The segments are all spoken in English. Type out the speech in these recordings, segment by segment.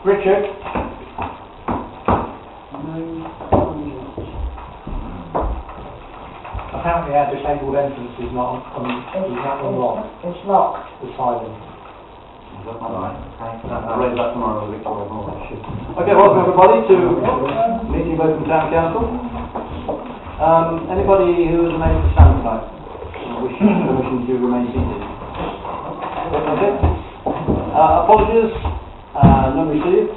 Richard? Apparently our disabled entrance is not unlocked. It's locked. The silent. Is that not right? I'll raise that tomorrow with Victoria Moore. Okay, welcome everybody to meeting of Oakham Town Council. Anybody who is unable to stand tonight wishing to remain seated? Okay. Apologies, none received.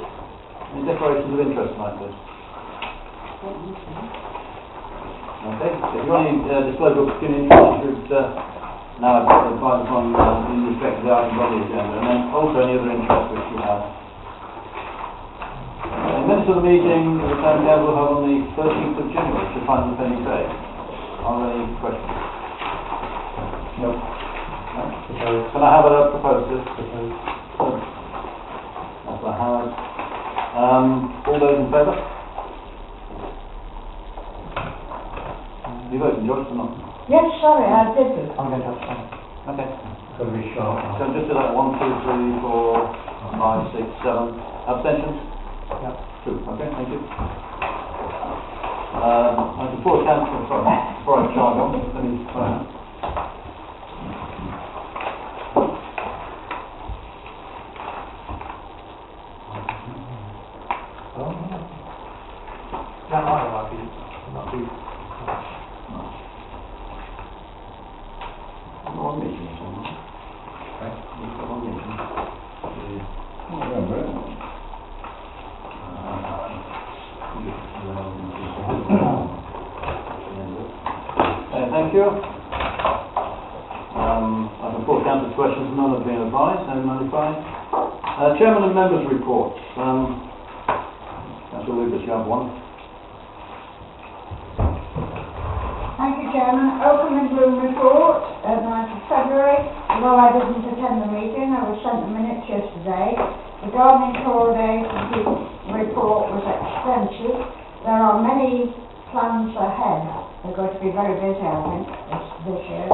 Any declarations of interest tonight, please? Okay, if you want any disclosure of opportunity, you should now advise on in respect to the items on the agenda, and then also any other interest which you have. Minutes of the meeting of the Town Council held on the 13th of January, to find the pending day. Are there any questions? No. No? Can I have a proposal? Yes, I have. All those in favour? You voted, George, or not? Yes, sorry, I did it. I'm going to abstain. Okay. Got to be sharp. So just do that 1, 2, 3, 4, 5, 6, 7. Abstentions? Yeah. 2. Okay, thank you. Before I charge on, let me try. That might be. One meeting or something. Okay. We've got one meeting. Thank you. I can put down to questions, none have been advised, no notified. Chairman and members' reports. Councillor Lucas, you have one. Thank you, Chairman. Oakham and Bloom report, 9th of February. Although I didn't attend the meeting, I was sent the minutes yesterday. The gardening coordinator report was extensive. There are many plans ahead. They're going to be very busy, I think, this year.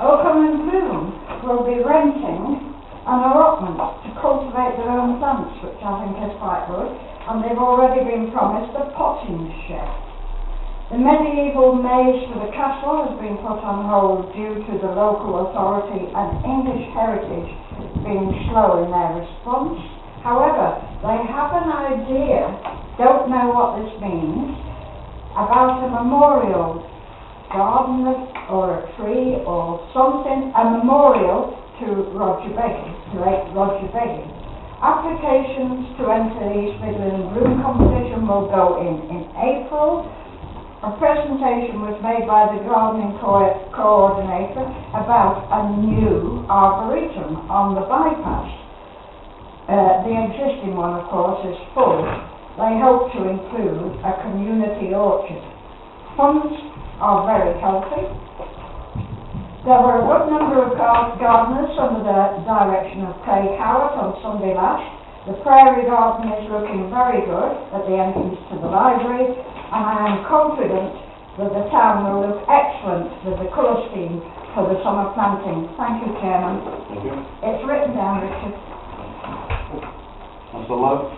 Oakham and Bloom will be renting an allotment to cultivate their own plants, which I think is quite good. And they've already been promised a potting shed. The medieval maze for the castle has been put on hold due to the local authority and English Heritage being slow in their response. However, they have an idea, don't know what this means, about a memorial garden or a tree or something, a memorial to Roger Beggy, to late Roger Beggy. Applications to enter the East Midland Bloom competition will go in April. A presentation was made by the gardening coordinator about a new arboretum on the bypass. The existing one, of course, is full. They hope to include a community orchard. Funds are very healthy. There were a good number of gardeners under the direction of Craig Howard on Sunday last. The prairie garden is looking very good at the entrance to the library, and I am confident that the town will look excellent with the colour scheme for the summer planting. Thank you, Chairman. Thank you. It's written down, Richard. Councillor Lowe.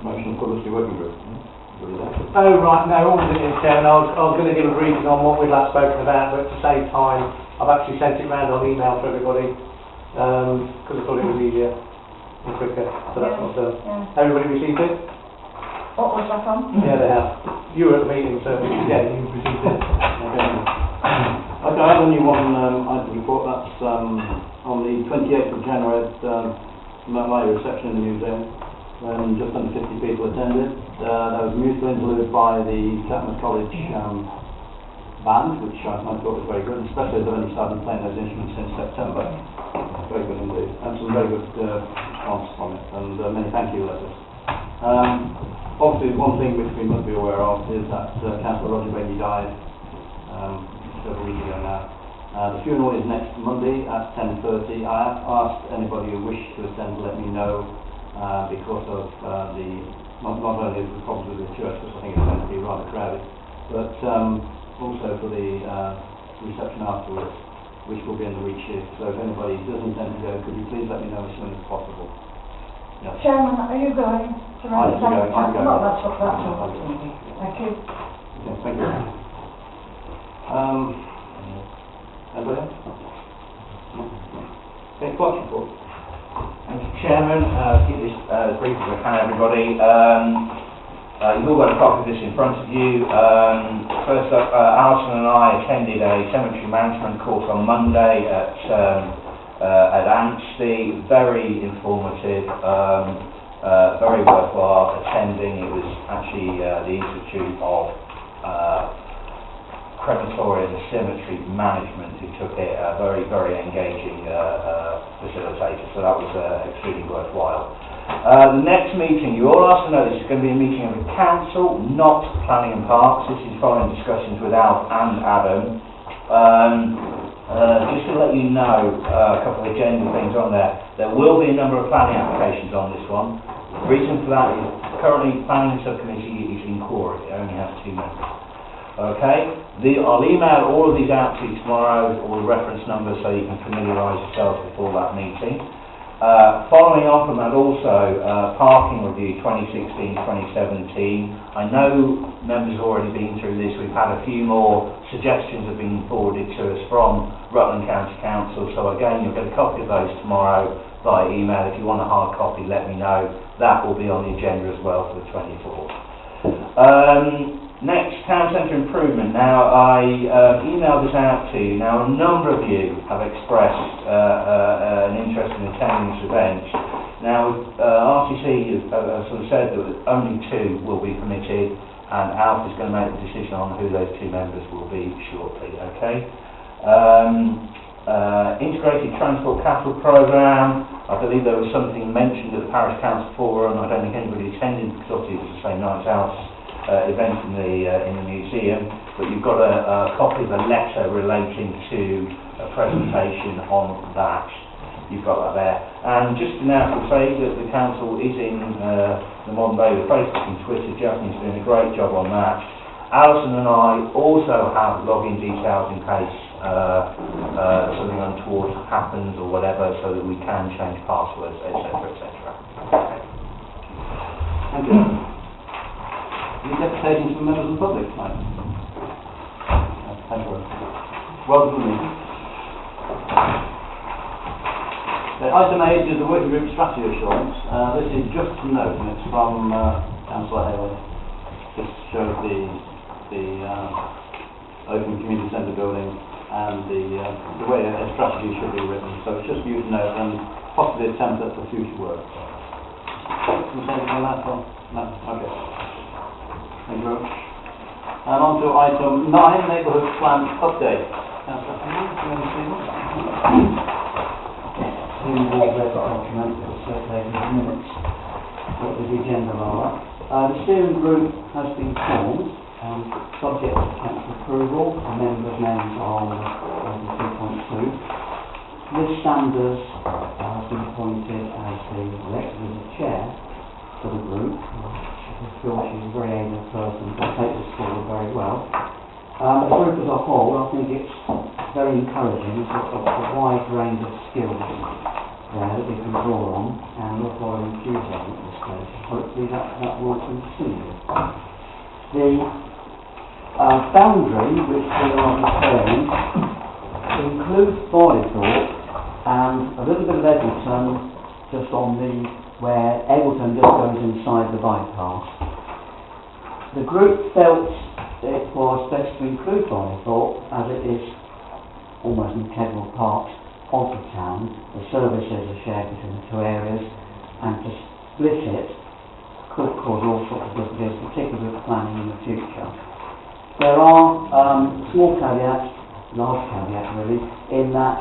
Motion for the working group. Oh right, no, all it is, Chairman, I was going to give a briefing on what we'd last spoken about, but to save time, I've actually sent it round on email to everybody, because I thought it was easier and quicker, so that's what's done. Yeah. Everybody received it? What was that on? Yeah, they have. You were at the meeting, so yeah, you received it. Okay, I have only one item report. That's on the 28th of January at my reception in the museum, when just under 50 people attended. There was a musical interlude by the Chatham's College band, which I thought was very good, especially as they've only started playing those instruments since September. Very good indeed, and some very good response from it, and many thank you letters. Obviously, one thing which we must be aware of is that Councillor Roger Beggy died several weeks ago now. The funeral is next Monday at 10:30. I have asked anybody who wishes to attend to let me know because of not only the problems with the church, because I think it's going to be rather crowded, but also for the reception afterwards, which will be in the Reach shift. So if anybody does intend to go, could you please let me know as soon as possible. Yeah. Chairman, are you going to I'm represent? going. That's all. Thank you. Yes, thank you. Anybody else? Okay, Clark's report. Thank you, Chairman. Keep this as brief as I can, everybody. You've all got a copy of this in front of you. First up, Alison and I attended a cemetery management course on Monday at Anstey. Very informative, very worthwhile attending. It was actually the Institute of Crematorium and Cemetery Management who took it, a very, very engaging facilitator, so that was extremely worthwhile. The next meeting, you all asked to know, this is going to be a meeting of the Council, not Planning and Parks. This is following discussions with Alf and Adam. Just to let you know, a couple of agenda things on there will be a number of planning applications on this one. The reason for that is currently planning subcommittee is in quorum, it only has 2 members. Okay, I'll email all of these out to you tomorrow, all the reference numbers, so you can familiarise yourselves before that meeting. Following on from that also, parking review 2016-2017. I know members have already been through this. We've had a few more suggestions have been forwarded to us from Rutland County Council, so again you'll get a copy of those tomorrow by email. If you want a hard copy, let me know. That will be on the agenda as well for the 24th. Next, town centre improvement. Now, I emailed this out to you. Now, a number of you have expressed an interest in attending this event. Now, RTC sort of said that only 2 will be permitted, and Alf is going to make the decision on who those 2 members will be shortly, okay? Integrated Transport Capital Programme. I believe there was something mentioned at the Parish Council Forum. I don't think anybody attended because obviously it was the same night out. Event in the museum, but you've got a copy of a letter relating to a presentation on that. You've got that there. And just to now say that the council is in the modern day with Facebook and Twitter. Jasmine's doing a great job on that. Alison and I also have login details in case something untoward happens or whatever, so that we can change passwords, etc., etc. Thank you. Any deputations from members of the public tonight? Thank you. Welcome to the meeting. Item 8 is the working group strategy assurance. This is just to note, and it's from Councillor Haley. Just shows the Oakham Community Centre building and the way a strategy should be written. So it's just for you to note and possibly a template for future work. Can you say anything on that? No? Okay. Thank you very much. And on to item 9, neighbourhood plan update. Councillor Haley, do you want to see that? We've all read the document that was circulated in minutes, with the agenda rather. The steering group has been formed, subject to council approval. The members' names are on item 2.2. Liz Sanders has been appointed as elected as the chair for the group. I feel she's a very able person to take this forward very well. The group as a whole, I think it's very encouraging. It's a wide range of skills there that we can draw on, and also our enthusiasm at this stage. Hopefully that will continue. The boundary which we are preparing includes Barleythorpe and a little bit of Edmonton just on where Eglinton just goes inside the bypass. The group felt it was best to include Barleythorpe as it is almost an integral part of the town. The services are shared between the 2 areas, and to split it could cause all sorts of difficulties, particularly with planning in the future. There are small caveats, large caveats really, in that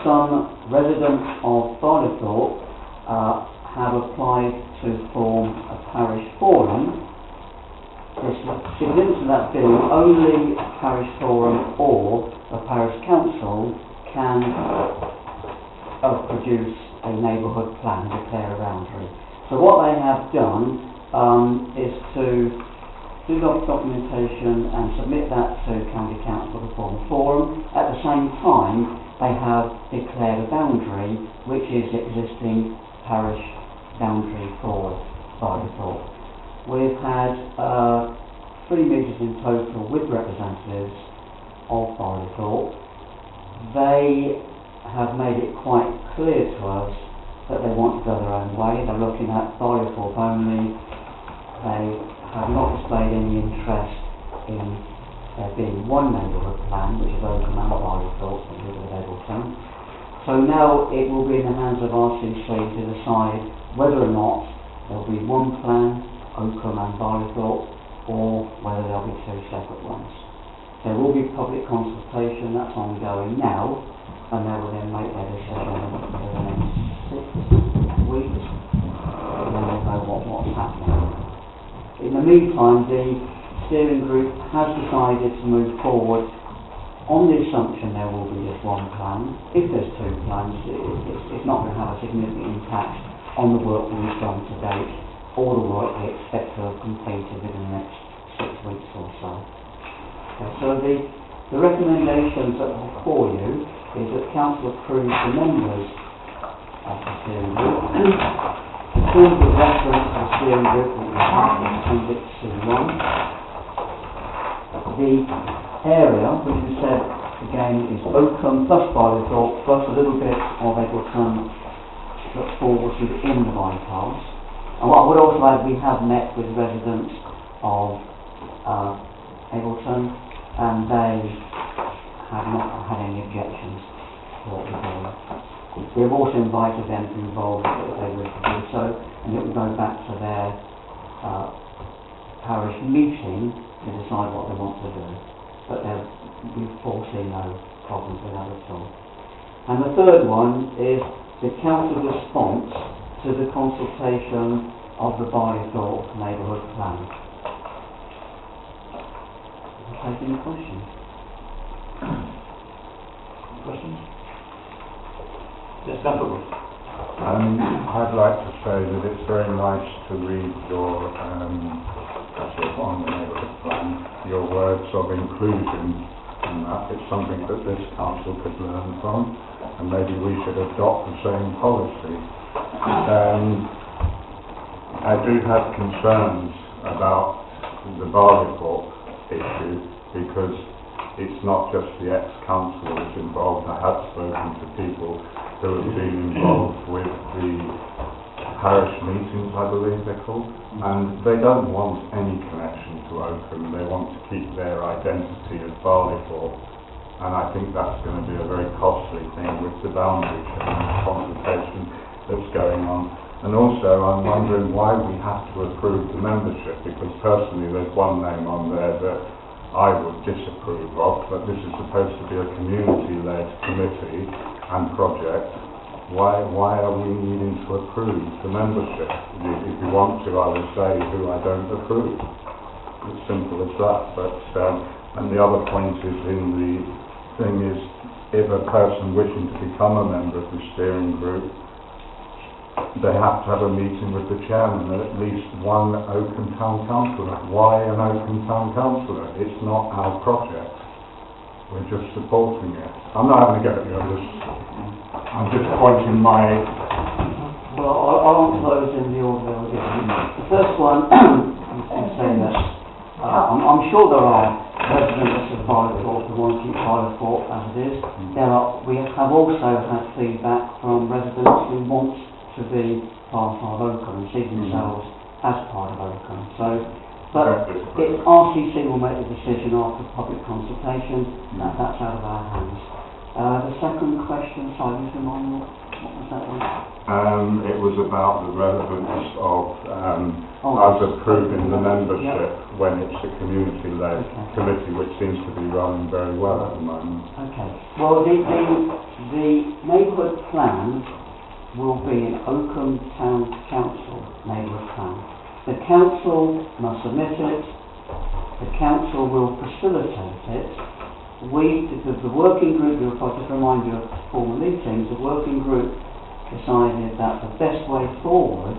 some residents of Barleythorpe have applied to form a parish forum. The significance of that being only a parish forum or a parish council can produce a neighbourhood plan, declare a boundary. So what they have done is to do documentation and submit that to county council to form a forum. At the same time, they have declared a boundary, which is the existing parish boundary for Barleythorpe. We've had 3 meetings in total with representatives of Barleythorpe. They have made it quite clear to us that they want to go their own way. They're looking at Barleythorpe only. They have not displayed any interest in there being one neighbourhood plan, which is Oakham and Barleythorpe, and with Eggleton. So now it will be in the hands of RCC to decide whether or not there will be one plan, Oakham and Barleythorpe, or whether there will be 2 separate ones. There will be public consultation, that's ongoing now, and they will then make their decision over the next 6 weeks, and then we'll know what's happening. In the meantime, the steering group has decided to move forward on the assumption there will be just one plan. If there's 2 plans, it's not going to have a significant impact on the work we've done to date, or the work we expect to have completed within the next 6 weeks or so. Okay, so the recommendations that are before you is that Council approves the members of the steering group. In terms of reference to the steering group, we have Appendix C1. The area, which we said again is Oakham plus Barleythorpe plus a little bit of Eggleton that falls within the bypass. And what I would also add, we have met with residents of Eggleton, and they have not had any objections to what we're doing. We have also invited them to involve if they wish to do so, and it will go back to their parish meeting to decide what they want to do. But we foresee no problems with that at all. And the third one is the council's response to the consultation of the Barleythorpe neighbourhood plan. Take any questions? Questions? Yes, Gaffer. I'd like to say that it's very nice to read your on the neighbourhood plan, your words of inclusion, and that it's something that this council could learn from, and maybe we should adopt the same policy. I do have concerns about the Barleythorpe issue, because it's not just the ex-council that's involved. I have spoken to people who have been involved with the parish meetings, I believe they're called, and they don't want any connection to Oakham. They want to keep their identity as Barleythorpe, and I think that's going to be a very costly thing with the boundary change consultation that's going on. And also, I'm wondering why we have to approve the membership, because personally there's one name on there that I would disapprove of, but this is supposed to be a community-led committee and project. Why are we needing to approve the membership? If you want to, I will say who I don't approve. It's simple as that. But and the other point is in the thing is, if a person wishing to become a member of the steering group, they have to have a meeting with the chairman and at least one Oakham Town Councillor. Why an Oakham Town Councillor? It's not our project. We're just supporting it. I'm not having a go at you, I'm just pointing my... Well, I'll answer those in the order they were given. The first one is saying that I'm sure there are residents of Barleythorpe who want to keep Barleythorpe as it is. We have also had feedback from residents who want to be part of Oakham and see themselves as part of Oakham. But RCC will make the decision after public consultation. That's out of our hands. The second question, sorry, just remind me, what was that one? It was about the relevance of us approving the membership when it's a community-led committee, which seems to be running very well at the moment. Okay. Well, the neighbourhood plan will be an Oakham Town Council neighbourhood plan. The council must submit it, the council will facilitate it. Because the working group, I'll just remind you of former meetings, the working group decided that the best way forward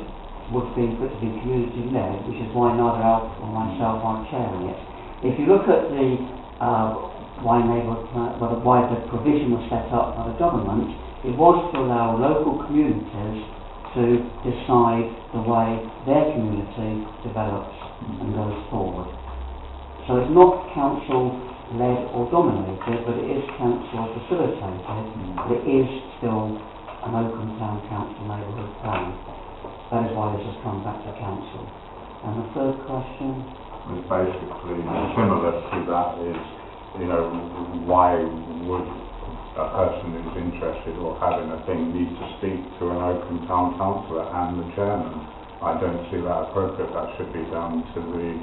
would be for it to be community-led, which is why neither Alf or myself are chairing it. If you look at the why the provision was set up by the government, it was to allow local communities to decide the way their community develops and goes forward. So it's not council-led or dominated, but it is council facilitated, but it is still an Oakham Town Council neighbourhood plan. That is why this has come back to council. And the third question? It's basically similar to that is, you know, why would a person who's interested or having a thing need to speak to an Oakham Town Councillor and the chairman? I don't see that appropriate. That should be down to the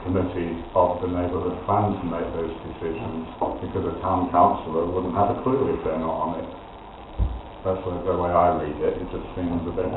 committee of the neighbourhood plan to make those decisions, because a town councillor wouldn't have a clue if they're not on it. That's the way I read it. It just seems a bit...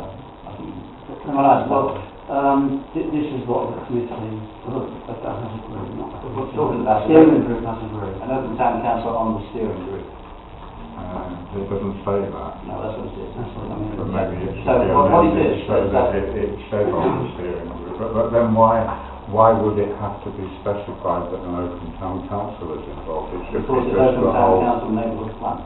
This is what the committee that has agreed, not the We're talking about steering group has agreed. an Oakham Town Council on the steering group. it doesn't say that. No, that's what it is. That's what I mean. But maybe it should So be what it amended is, so that it says on the steering group. But then why would it have to be specified that an Oakham Town Council is involved? It should Because be it's just Oakham the Town whole... Council neighbourhood plan.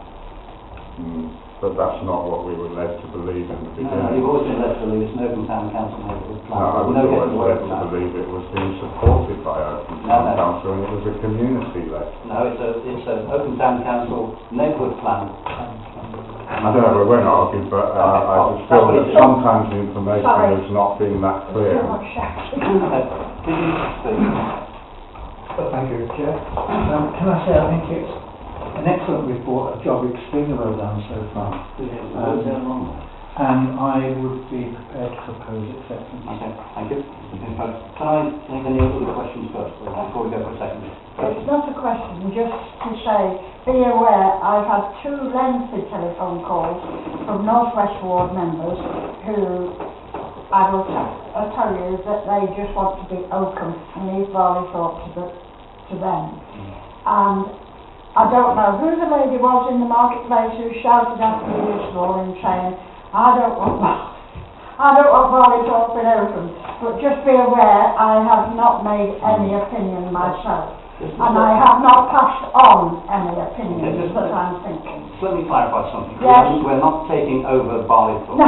But that's not what we were led to believe in the No, beginning. you've always been led to believe it's an Oakham Town Council neighbourhood plan. No, I was No always getting away led from to that. believe it was being supported by Oakham No, Town no. Council, and it was a community-led. No, it's an Oakham Town Council neighbourhood plan. I don't know, we're not arguing, but I just feel that sometimes the information Sorry. has not been that clear. Too much shouting. Could you speak? Thank you, Chair. Can I say I think it's an excellent report, a job extremely well done so far. And I would be prepared to propose acceptance. Okay, thank you. Can I take any other questions first, before we go for a second? It's not a question, just to say, be aware, I've had 2 lengthy telephone calls from North West Ward members who I will tell you that they just want to be Oakham and leave Barleythorpe to them. And I don't know who the lady was in the marketplace who shouted after me this morning saying, I don't want Barleythorpe in Oakham, but just be aware I have not made any opinion myself. And I have not passed on any opinions that I'm thinking. Let me clarify something. Yes. We're not taking over Barleythorpe. No.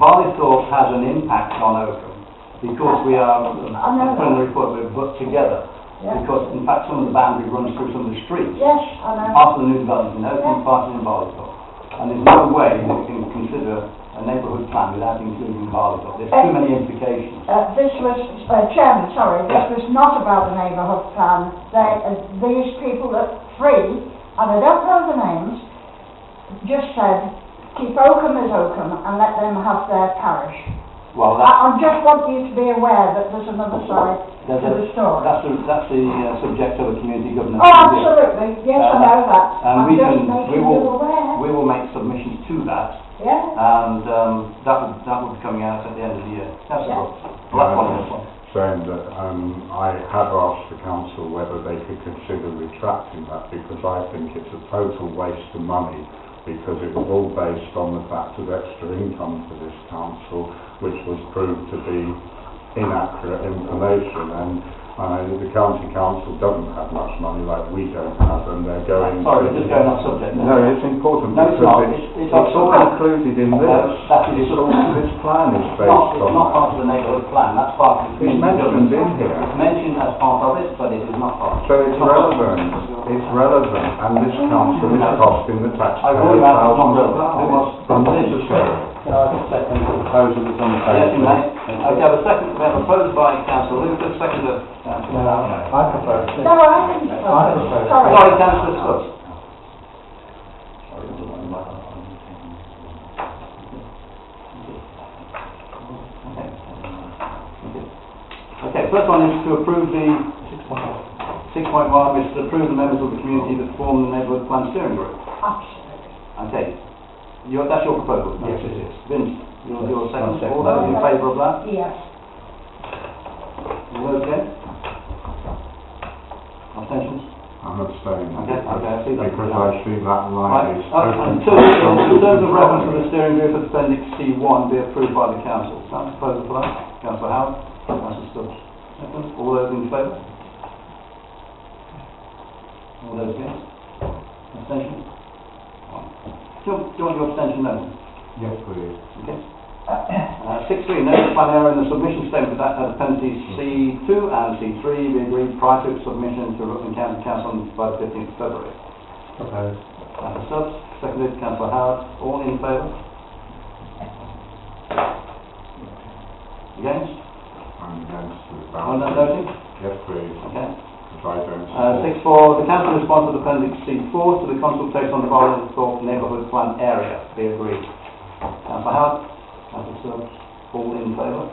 Barleythorpe has an impact on Oakham because we are putting the report we've put together. Yeah. Because in fact some of the boundary runs through some of the streets. Yes, I know. Part of the new development in Oakham, part in Barleythorpe. And there's no way that we can consider a neighbourhood plan without including Barleythorpe. There's too many implications. This was, Chairman, sorry, this was not about the neighbourhood plan. These people that and I don't know the names, just said, keep Oakham as Oakham and let them have their parish. Well, I just want you to be aware that there's another side to the story. that's the subject of a community governance Oh, review. absolutely, yes, I know that. And I'm just making you aware. we will make submissions to that, Yeah. and that will be coming out at the end of the year. That's Yeah. all. Well, that's one of those ones. Saying that I have asked the council whether they could consider retracting that, because I think it's a total waste of money, because it was all based on the fact of extra income for this council, which was proved to be inaccurate information, and the county council doesn't have much money like we don't have, and they're going... Sorry, we're just going off subject now. No, it's important, No, it's because not. It's all not. included in this. That is This plan is It's based not on part of the neighbourhood plan, that's part of the It's community mentioned governance. in here. It's mentioned as part of it, but it is not part. So it's relevant, and this council is costing the I've already taxpayers asked, it's not thousands of relevant. pounds. Unnecessary. Can I have a second proposal that's on the table? Yes, you may. Okay, have a second, we have a proposed by Councillor Lucas, seconded Councillor Howard. I propose it. No, I didn't. I propose. Sorry. Sorry, Councillor Scott. Okay, first one is to approve the 6.1, which is to approve the members of the community that form the neighbourhood plan steering group. Absolutely. Okay, that's your proposal? Yes, it is. Vince, your second. I'll All those in favour of that? Yes. All okay? Abstentions? I'm abstaining. Okay, I see that. Because I see that Right, line is and open. two, in terms of reference to the steering group of Appendix C1 be approved by the council. That's proposal for that. Councillor Howard, Councillor Stubbs. Second. All those in favour? All those against? Abstentions? Do you want your abstention then? Yes, please. Okay. 6.3, notice plan error in the submission statement that appendices C2 and C3 be agreed prior to its submission to Rutland County Council by the 15th of February. Proposed. Councillor Stubbs, seconded. Councillor Howard, all in favour? Against? I'm against the On that boundary. noting? Yes, please. Okay. If I don't support. 6.4, the council responds to appendix C4 to the consultation on the Barleythorpe neighbourhood plan area be agreed. Councillor Howard, Councillor Stubbs, all in favour?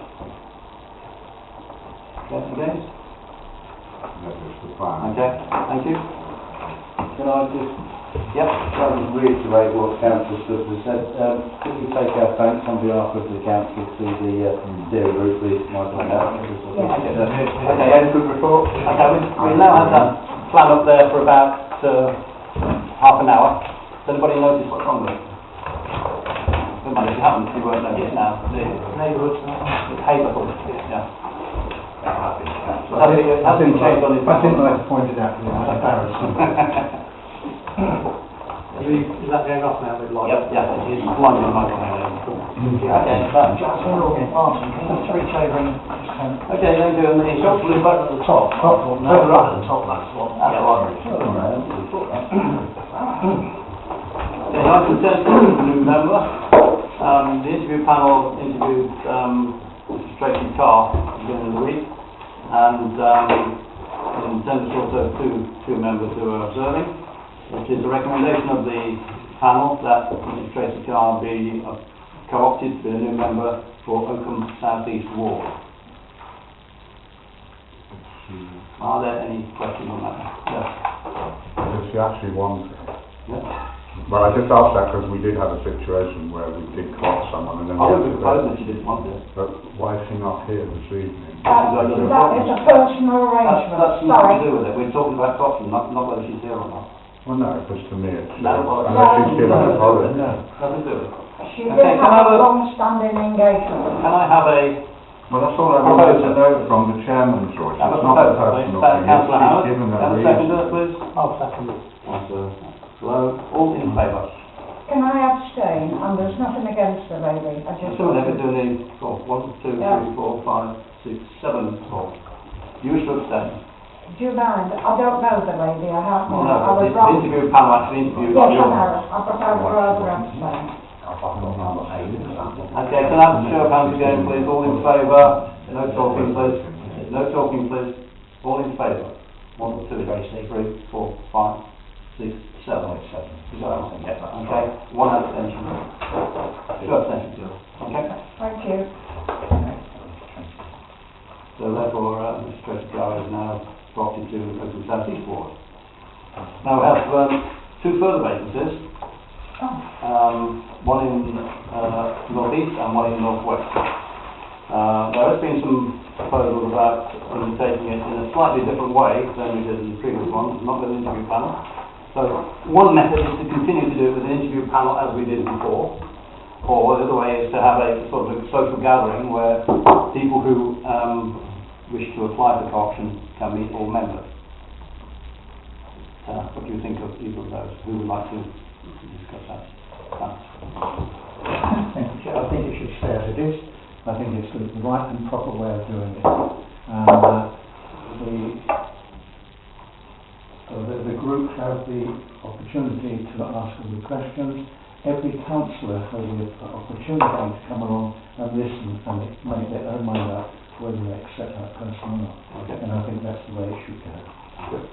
Okay, against? That is the plan. Okay, thank you. Can I just Yep. reiterate what Councillor Stubbs has said? Could we take our thanks on behalf of the council to the dairy group, please, Michael and Al? Okay, any good report? Okay, we now have that plan up there for about half an hour. Does anybody notice what's wrong with it? If you haven't, you won't notice now. The neighbourhood, it's Haverhill, yeah. So has been changed on it. I think I pointed out the comparison. Is that going off now with light? Yep, yeah, it is. One in my Okay, Just a little bit, Martin, can you switch over and okay, then do a mini shot. blue button at the top? Further up at the top, that's what. That's one. Okay, I can turn to the new member. The interview panel interviewed Mr. Tracy Carr at the beginning of the week, and in terms of also two members who are observing. It is a recommendation of the panel that Mr. Tracy Carr be co-opted to be a new member for Oakham South East Ward. Are there any questions on that? Yes. Does she actually want it? Yes. Well, I just asked that because we did have a situation where we did clock someone and then I we would had be to proposing that you didn't want this. But why is she not here this evening? That is a personal arrangement, That's nothing sorry. to do with it. We're talking about option, not whether she's here or not. Well, no, because to me it's... No, well, unless she's given a holiday. Nothing to do with it. She Okay, did can I have have a a- long-standing engagement. Can I have a Well, that's all I wanted to know from the chairman, George. have a It's not a proposal, please? personal thing. Councillor She's Howard, given a have a reason. seconder, please? I'll second it. Councillor Lowe, all in favour? Can I abstain? And there's nothing against the lady. I just Some of them are wanted- doing it, 1, 2, 3, Yeah. 4, 5, 6, 7, 4. You wish to abstain? Do you mind? I don't know the lady, I have. Well, I no, but was the wrong. interview panel actually interviewed Yes, I you. know. I propose rather abstain. Okay, can I have a show of hands again, please? All in favour? No talking, please. No talking, please. All in favour? 1, 2, 3, 4, 5, 6, 7. You got it? Okay, 1 abstention. 2 abstentions. Okay? Thank you. So therefore, Mr. Tracy Carr is now property to Oakham South East Ward. Now we have 2 further vacancies. One in North East and one in North West. There has been some proposals about undertaking it in a slightly different way than we did in the previous one, not with an interview panel. So one method is to continue to do it with an interview panel as we did before, or the other way is to have a sort of a social gathering where people who wish to apply for co-option can meet all members. What do you think of either of those? Who would like to discuss that? I think it should stay as it is. I think it's the right and proper way of doing it. The group have the opportunity to ask all the questions. Every councillor has the opportunity to come along and listen and make their own mind up whether they accept that person or not. Okay. And I think that's the way it should go. Good.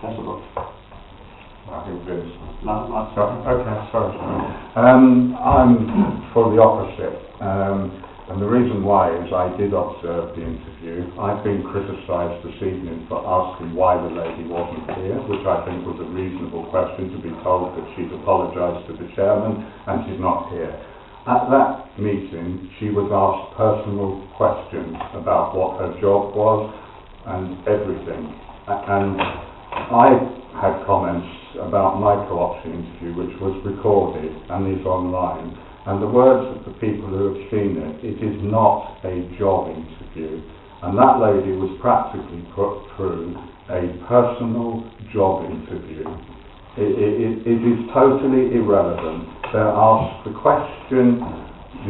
That's a look. I think Vince. No, that's Okay, sorry. I'm for the opposite. And the reason why is I did observe the interview. I've been criticised this evening for asking why the lady wasn't here, which I think was a reasonable question, to be told that she'd apologised to the chairman and she's not here. At that meeting, she was asked personal questions about what her job was and everything. And I had comments about my co-option interview, which was recorded and is online. And the words of the people who have seen it, it is not a job interview. And that lady was practically put through a personal job interview It is totally irrelevant. They're asked the question,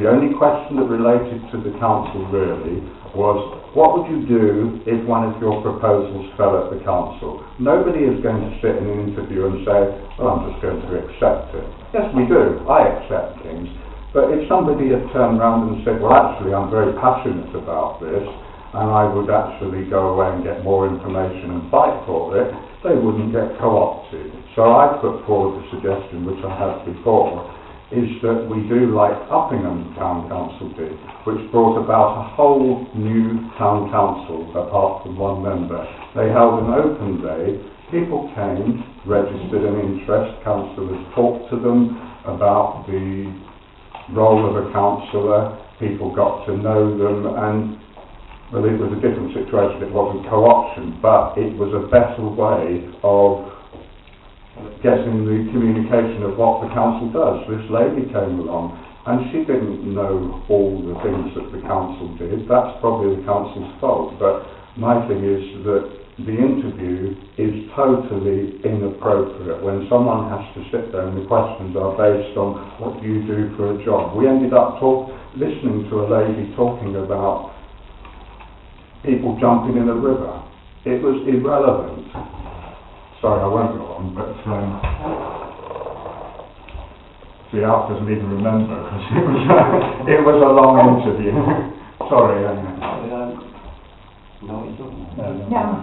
the only question that related to the council really was, what would you do if one of your proposals fell at the council? Nobody is going to sit in an interview and say, well, I'm just going to accept it. Yes, we do. I accept things. But if somebody had turned around and said, well, actually, I'm very passionate about this, and I would actually go away and get more information and fight for it, they wouldn't get co-opted. So I put forward the suggestion, which I had before, is that we do like Uppingham Town Council did, which brought about a whole new town council apart from one member. They held an open day, people came, registered an interest, councillors talked to them about the role of a councillor, people got to know them, and well, it was a different situation, it wasn't co-option, but it was a better way of getting the communication of what the council does. This lady came along and she didn't know all the things that the council did. That's probably the council's fault, but my thing is that the interview is totally inappropriate when someone has to sit there and the questions are based on what do you do for a job. We ended up listening to a lady talking about people jumping in a river. It was irrelevant. Sorry, I won't go on, but see, Alf doesn't even remember because it was a long interview. Sorry, No.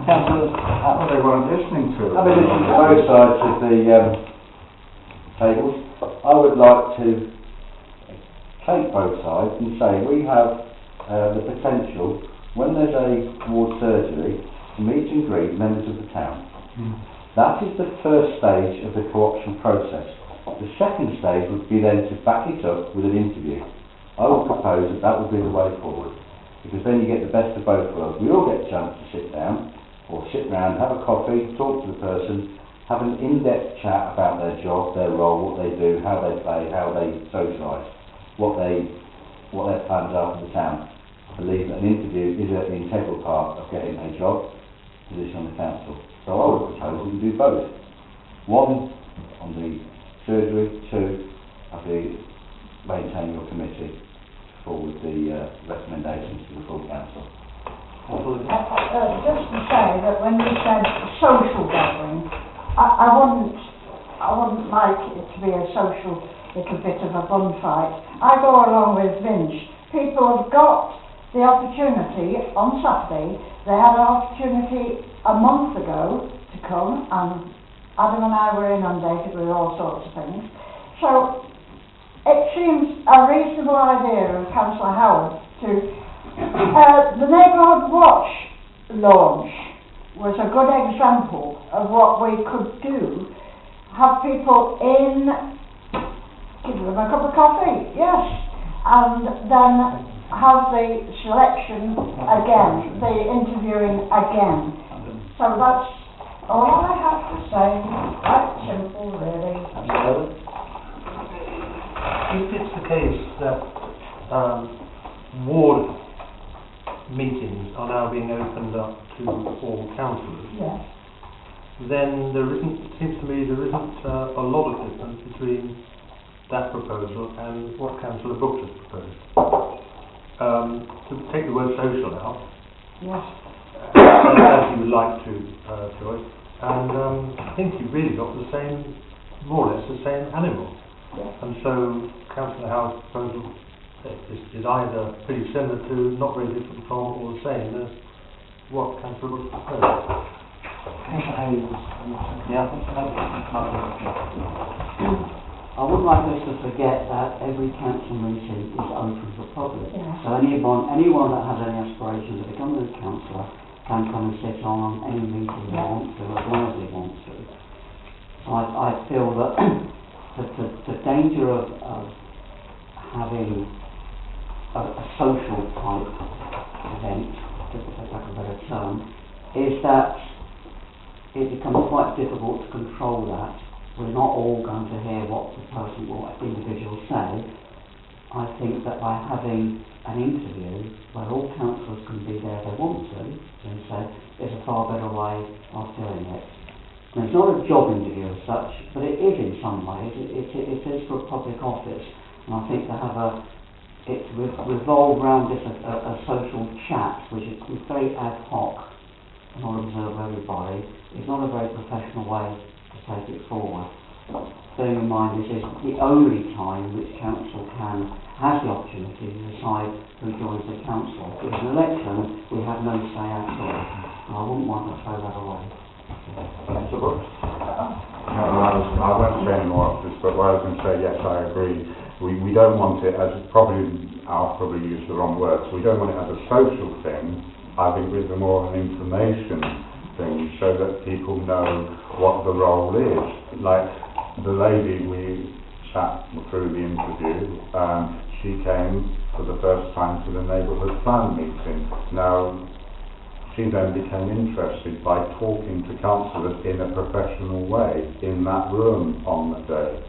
councillors, they weren't listening to it. Having listened to both sides of the tables, I would like to take both sides and say we have the potential, when there's a ward surgery, to meet and greet members of the town. That is the first stage of the co-option process. The second stage would be then to back it up with an interview. I would propose that would be the way forward, because then you get the best of both worlds. We all get a chance to sit down, or sit round, have a coffee, talk to the person, have an in-depth chat about their job, their role, what they do, how they play, how they socialise, what their plans are for the town. I believe that an interview is an integral part of getting a job position on the council. So I would propose we can do both. One on the surgery, two of the maintain your committee forward the recommendations to the full council. Just to say that when you said social gathering, I wouldn't like it to be a social little bit of a bun fight. I go along with Vince. People have got the opportunity on Saturday. They had an opportunity a month ago to come, and Adam and I were inundated with all sorts of things. So it seems a reasonable idea of Councillor Howard to the Neighbourhood Watch launch was a good example of what we could do. Have people in, give them a cup of coffee, yes, and then have the selection again, the interviewing again. So that's all I have to say. Quite simple, really. If it's the case that ward meetings are now being opened up to all councillors, Yes. then it seems to me there isn't a lot of difference between that proposal and what Councillor Brooks has proposed. To take the word social out, Yes. as you would like to, Joyce, and I think you've really got the same, more or less the same animal. Yes. And so Councillor Howard's proposal is either pretty similar to, not very different from, or the same as what Councillor Brooks proposed. I would like us to forget that every council meeting is open to the public. Yeah. So anyone that has any aspirations of becoming a councillor can come and sit on any meeting they want to, as long as they want to. So I feel that the danger of having a social type event, to take back a better term, is that it becomes quite difficult to control that. We're not all going to hear what the person or individual say. I think that by having an interview where all councillors can be there if they want to, and say there's a far better way of doing it. And it's not a job interview as such, but it is in some ways. It is for a public office, and I think to have it revolve around this a social chat, which is very ad hoc and not observe everybody, is not a very professional way to take it forward. Bearing in mind this is the only time which council has the opportunity to decide who joins the council. With an election, we have no say at all, and I wouldn't want to throw that away. Mr. Brooks? No, I won't say any more of this, but what I was going to say, yes, I agree. We don't want it as, I'll probably use the wrong words, we don't want it as a social thing. I think it's more an information thing, so that people know what the role is. Like the lady we sat through the interview, she came for the first time to the neighbourhood plan meeting. Now, she then became interested by talking to councillors in a professional way in that room on the day.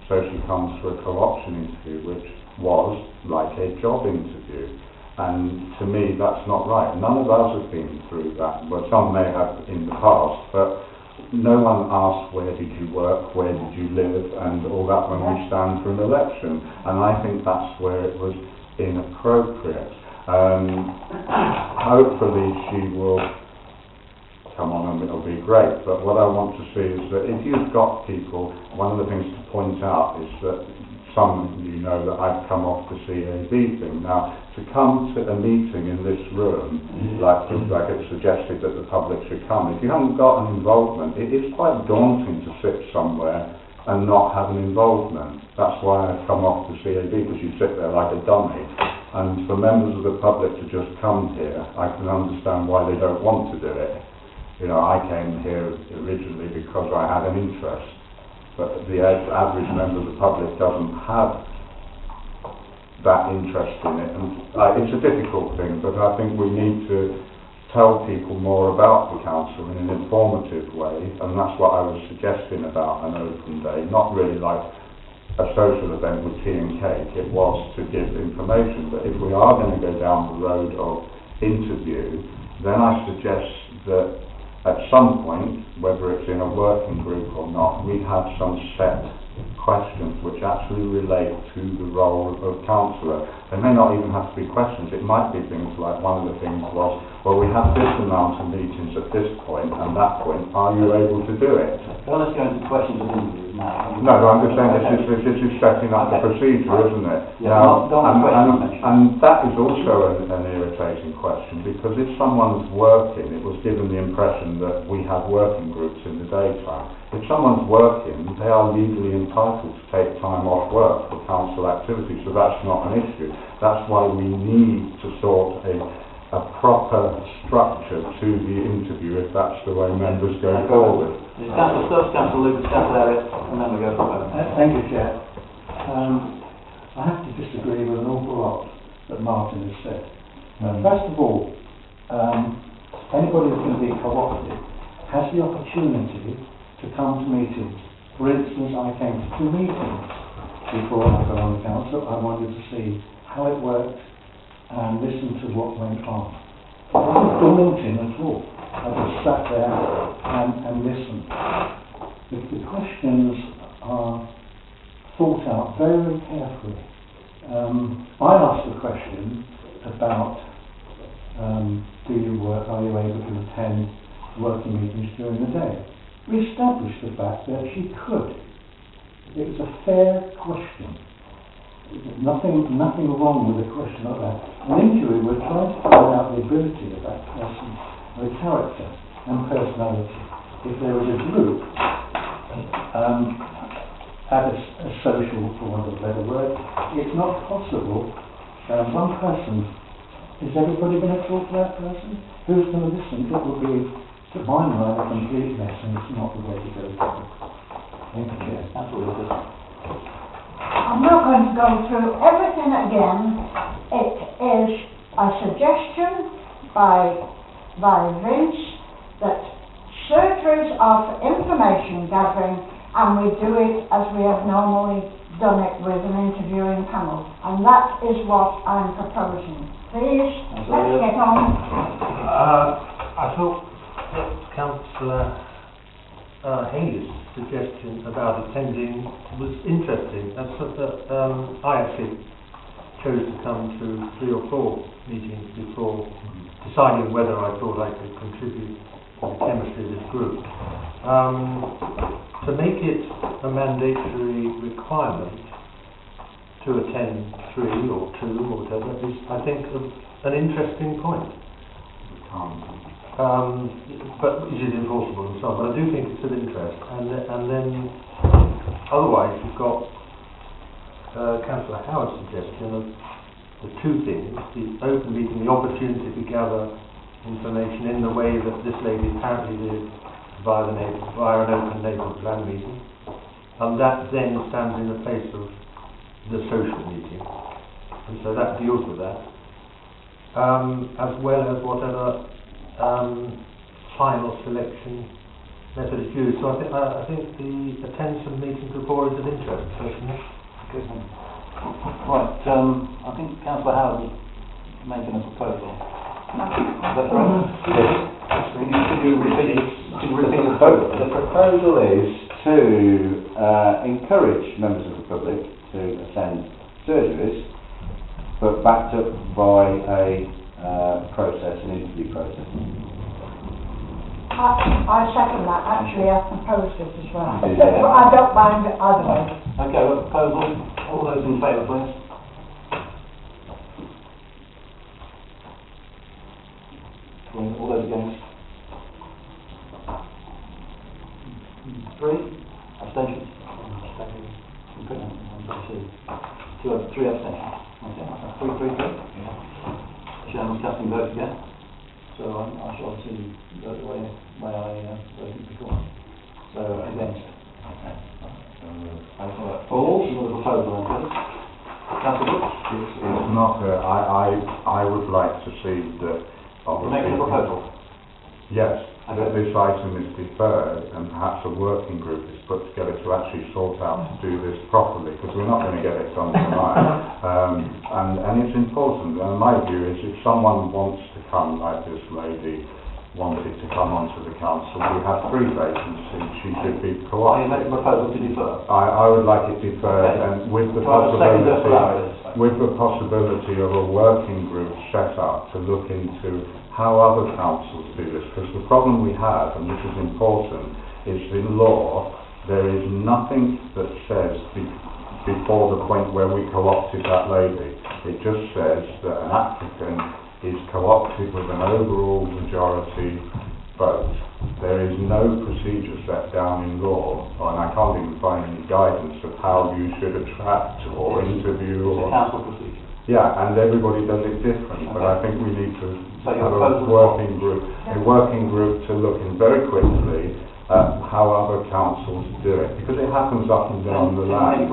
So she comes for a co-option interview, which was like a job interview. And to me, that's not right. None of us have been through that. Well, some may have in the past, but no one asks where did you work, where did you live, and all that when we stand for an election. And I think that's where it was inappropriate. Hopefully she will come on and it'll be great, but what I want to see is that if you've got people, one of the things to point out is that some of you know that I've come off the CAB thing. Now, to come to a meeting in this room, like it's suggested that the public should come, if you haven't got an involvement, it is quite daunting to sit somewhere and not have an involvement. That's why I've come off the CAB, because you sit there like a dummy. And for members of the public to just come here, I can understand why they don't want to do it. You know, I came here originally because I had an interest, but the average member of the public doesn't have that interest in it. And it's a difficult thing, but I think we need to tell people more about the council in an informative way, and that's what I was suggesting about an open day, not really like a social event with tea and cake. It was to give information, but if we are going to go down the road of interview, then I suggest that at some point, whether it's in a working group or not, we have some set questions which actually relate to the role of councillor. They may not even have to be questions. It might be things like, one of the things was, well, we have this amount of meetings at this point and that point, are you able to do it? Well, let's go into questions of interviews now. No, I'm just saying this is setting up the procedure, isn't it? Yeah, now, and that is also an irritating question, because if someone's working, it was given the impression that we have working groups in the daytime. If someone's working, they are legally entitled to take time off work for council activity, so that's not an issue. That's why we need to sort a proper structure to the interview, if that's the way members go forward. It's Councillor Stubbs, Councillor Lucas, Councillor Elliott, and then we go for vote. Thank you, Chair. I have to disagree with an awful lot that Martin has said. First of all, anybody who's going to be co-opted has the opportunity to come to meetings. For instance, I came to 2 meetings before I got on the council. I wanted to see how it worked and listen to what went on. It wasn't daunting at all. I just sat there and listened. The questions are thought out very, very carefully. I asked a question about do you work, are you able to attend working meetings during the day? We established the fact that she could. It was a fair question. Nothing wrong with a question like that. An interview, we're trying to find out the ability of that person, the character and personality. If there was a group, at a social, for want of a better word, it's not possible. One person, is everybody going to talk to that person? Who's going to listen? It will be, to my mind, a complete mess, and it's not the way to go. Thank you, Chair. Absolutely. I'm not going to go through everything again. It is a suggestion by Vince that searches of information gathering, and we do it as we have normally done it with an interviewing panel, and that is what I'm proposing. Please, let's get on. I thought that Councillor Hayes' suggestion about attending was interesting. I actually chose to come to 3 or 4 meetings before deciding whether I thought I could contribute to the chemistry of this group. To make it a mandatory requirement to attend 3 or 2 or whatever is, I think, an interesting point. But it is enforceable and so on. But I do think it's of interest. And then, otherwise, you've got Councillor Howard's suggestion of the 2 things: the open meeting, the opportunity to gather information in the way that this lady apparently did via an open neighbourhood plan meeting, and that then stands in the place of the social meeting, and so that deals with that, as well as whatever final selection method is used. So I think the attendance of meetings before is of interest, personally. Okay. Right, I think Councillor Howard is making a proposal. Is that correct? Yes. Could you repeat the The proposal? proposal is to encourage members of the public to attend surgeries, but backed up by a process, an interview process. I second that. Actually, I proposed it as well. You did, yeah. But I don't mind it either way. Okay, the proposal, all those in favour, please. All those against? 3? Abstentions? Okay, 3 abstentions. Okay, 3. Chairman's casting votes again. So I shall see the way I voted before. So against. All the proposal, please. Councillor Brooks? It's not, I would like to see that, obviously... Making a proposal? Yes, Okay. that this item is deferred and perhaps a working group is put together to actually sort out to do this properly, because we're not going to get it done tonight. And it's important, and my view is if someone wants to come, like this lady wanted to come onto the council, we have 3 vacancies, she should be Are you making a co-opted. proposal to defer? I would like it deferred, Okay. and with the Do I have a seconder for possibility of a working group set up to look into how other councils do this, because the problem we have, and this is important, is in law there is nothing that says before the point where we co-opted that lady. It just says that an applicant is co-opted with an overall majority vote. There is no procedure set down in law, and I can't even find any guidance of how you should attract or interview It's a or... council procedure. Yeah, and everybody does it different, but I think we need to So your have proposal a working group to look in very quickly at how other councils do it, because it happens up and down the line.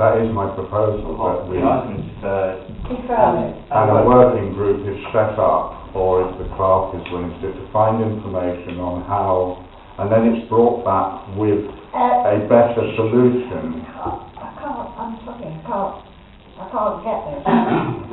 That is my proposal, that we... The item is deferred. Deferred. And a working group is set up, or if the clerk is willing to find information on how, and then it's brought back with a better solution. I'm sorry, I can't get this.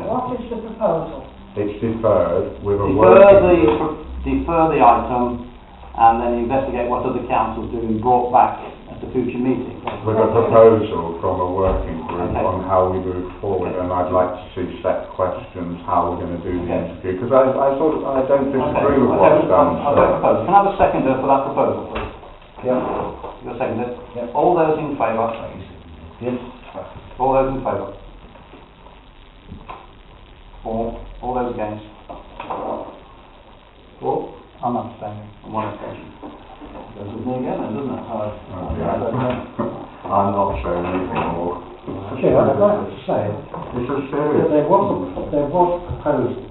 What is the proposal? It's deferred with a working group. Defer the item and then investigate what other councils do and brought back at the future meeting. With a proposal from a working group Okay. on how we move forward, and I'd like to see set questions, how we're going to do the interview, because I don't disagree with what's done. I've got a proposal. Can I have a seconder for that proposal, please? Yeah. You're seconded? Yeah. All those in favour? Yes. All those in favour? 4. All those against? 4. I'm abstaining. And 1 abstention. Goes with me again then, doesn't it? I'm not saying anything more. Chair, I'd like to say It's a that serious... there was a proposal,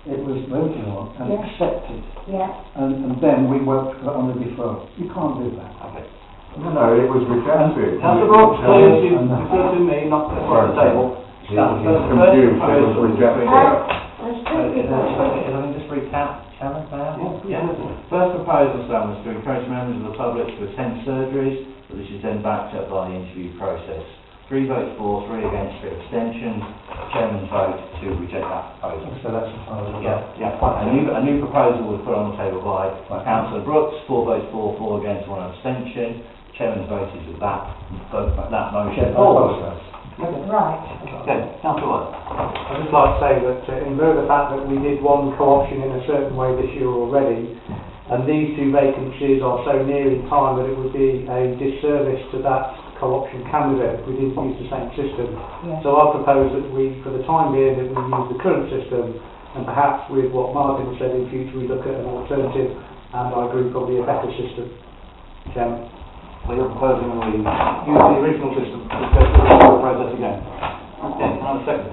it was voted on and Yeah. accepted, Yeah. and then we worked on the deferral. You can't do that. Okay. No, it was rejected. Councillor Brooks, please, you refer to me, not to the table. He's confused, it was rejected. There's 2 people. If I can just recap, Chairman, may I? Yeah. First proposal, Sam, was to encourage members of the public to attend surgeries, but this is then backed up by the interview process. 3 votes for, 3 against, 3 abstentions. Chairman's vote to reject that proposal. So that's the final Yeah, yeah. A new proposal was put on the table by Councillor Brooks, 4 votes for, 4 against, 1 abstention. Chairman's vote is with that motion. Right. Okay, Councillor White. I'd just like to say that in view of the fact that we did one co-option in a certain way this year already, and these 2 vacancies are so near in time that it would be a disservice to that co-option candidate if we didn't use the same system. Yes. So I propose that we, for the time being, that we use the current system, and perhaps with what Martin said in future, we look at an alternative, and I agree probably a better system. Chairman. So you're proposing we use the original system to go through the whole process again? Okay, can I have a second?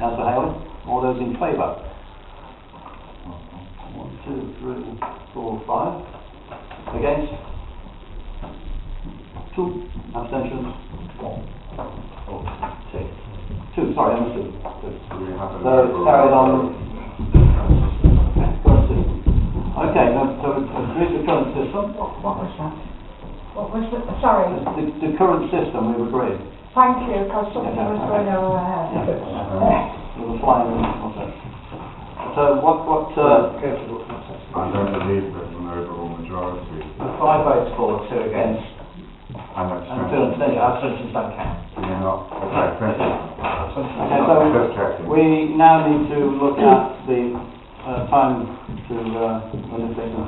Councillor Haley, all those in favour? 1, 2, 3, 4, 5. Against? 2. Abstentions? 1. 2, sorry, I missed it. 2. We have So it's carried on. Current system. Okay, so here's the current system. What was that? What was the, sorry. The current system we've agreed. Thank you, because something was going on ahead. With the flying process. So what, I don't believe there's an overall majority. 5 votes for, 2 against, And and 2 abstentions. abstentions. Abstentions don't count. You're not, okay, thank you. Okay, so Just checking. we now need to look at the time to undertake them.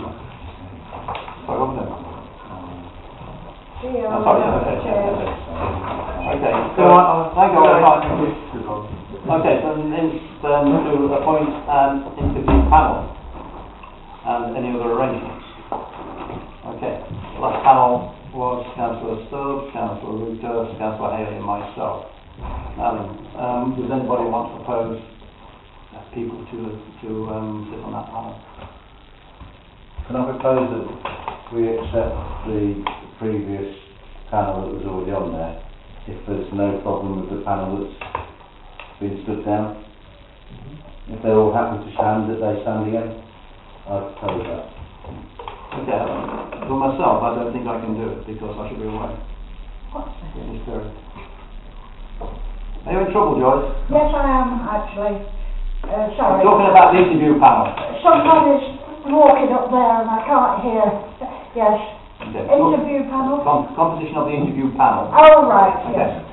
Sorry, what was that? See you. Oh, sorry, yeah, okay, Cheers. okay. So, thank you very much. Okay, so it's to appoint an interview panel and any other arrangements. Okay, the last panel was Councillor Stubbs, Councillor Lucas, Councillor Haley and myself. Does anybody want to propose people to sit on that panel? Can I propose that we accept the previous panel that was already on there, if there's no problem with the panel that's been stood down? If they're all happy to stand, that they stand again? I propose that. Okay, for myself, I don't think I can do it because I should be away. What's that? In the spirit. Are you in trouble, Joyce? Yes, I am, actually. I'm Sorry. talking about the interview panel. Someone is walking up there and I can't hear. Yes. Okay. Interview panel? Composition of the interview panel. Oh, right, Okay. yes.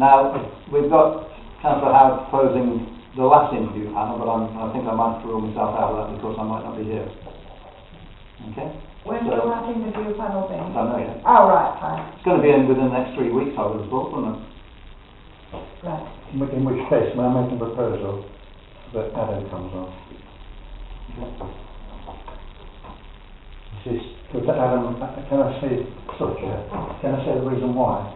Now, we've got Councillor Howard proposing the last interview panel, but I think I might rule myself out of that because I might not be here. Okay? When's the last interview panel I been? don't know yet. Oh, right, fine. It's going to be within the next 3 weeks, I would have thought, wouldn't it? Right. In which case, may I make a proposal that Adam comes on? This is, with Adam, can I say, sorry, Chair, can I say the reason why?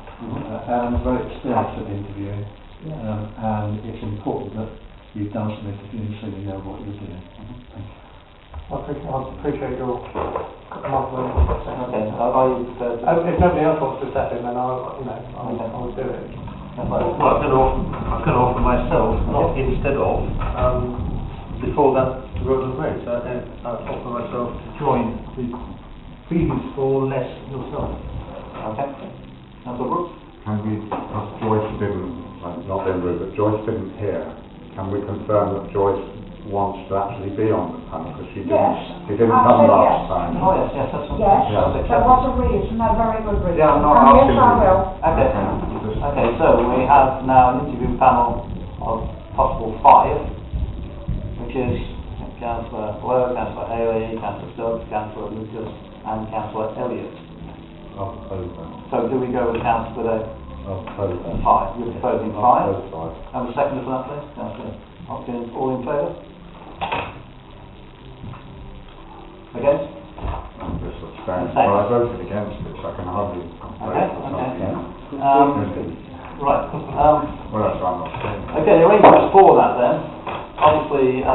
Adam's very experienced at interviewing, and it's important that you've done some interviewing so you know what you're doing. Thank you. I appreciate your compliment. Okay, are you prepared to? If nobody else wants to step in, then I'll do it. Well, I can offer myself, not instead of, before that road was made. So I offer myself to join the previous or less yourself. Okay. Councillor Brooks? Can we, because Joyce didn't, not been rude, but Joyce didn't hear, can we confirm that Joyce wants to actually be on the panel? Because she didn't I come said last yes. time. Oh, yes, yes, that's Yes, that's there was a reason, a very good reason. Yeah, I'm not And yes, asking I you. will. Okay. Okay, so we have now an interview panel of possible 5, which is Councillor Lowe, Councillor Haley, Councillor Stubbs, Councillor Lucas and Councillor Elliott. I'll propose that. So do we go with Councillor I'll propose that. 5? You're proposing 5? I'll propose 5. Have a second for that, please? Councillor Hopkins, all in favour? Against? I'm just abstaining. Abstain. Well, I voted against it, so I can hardly vote Okay, for okay. something. Right. Well, that's why I'm not saying. Okay, the arrangements for that then. Obviously,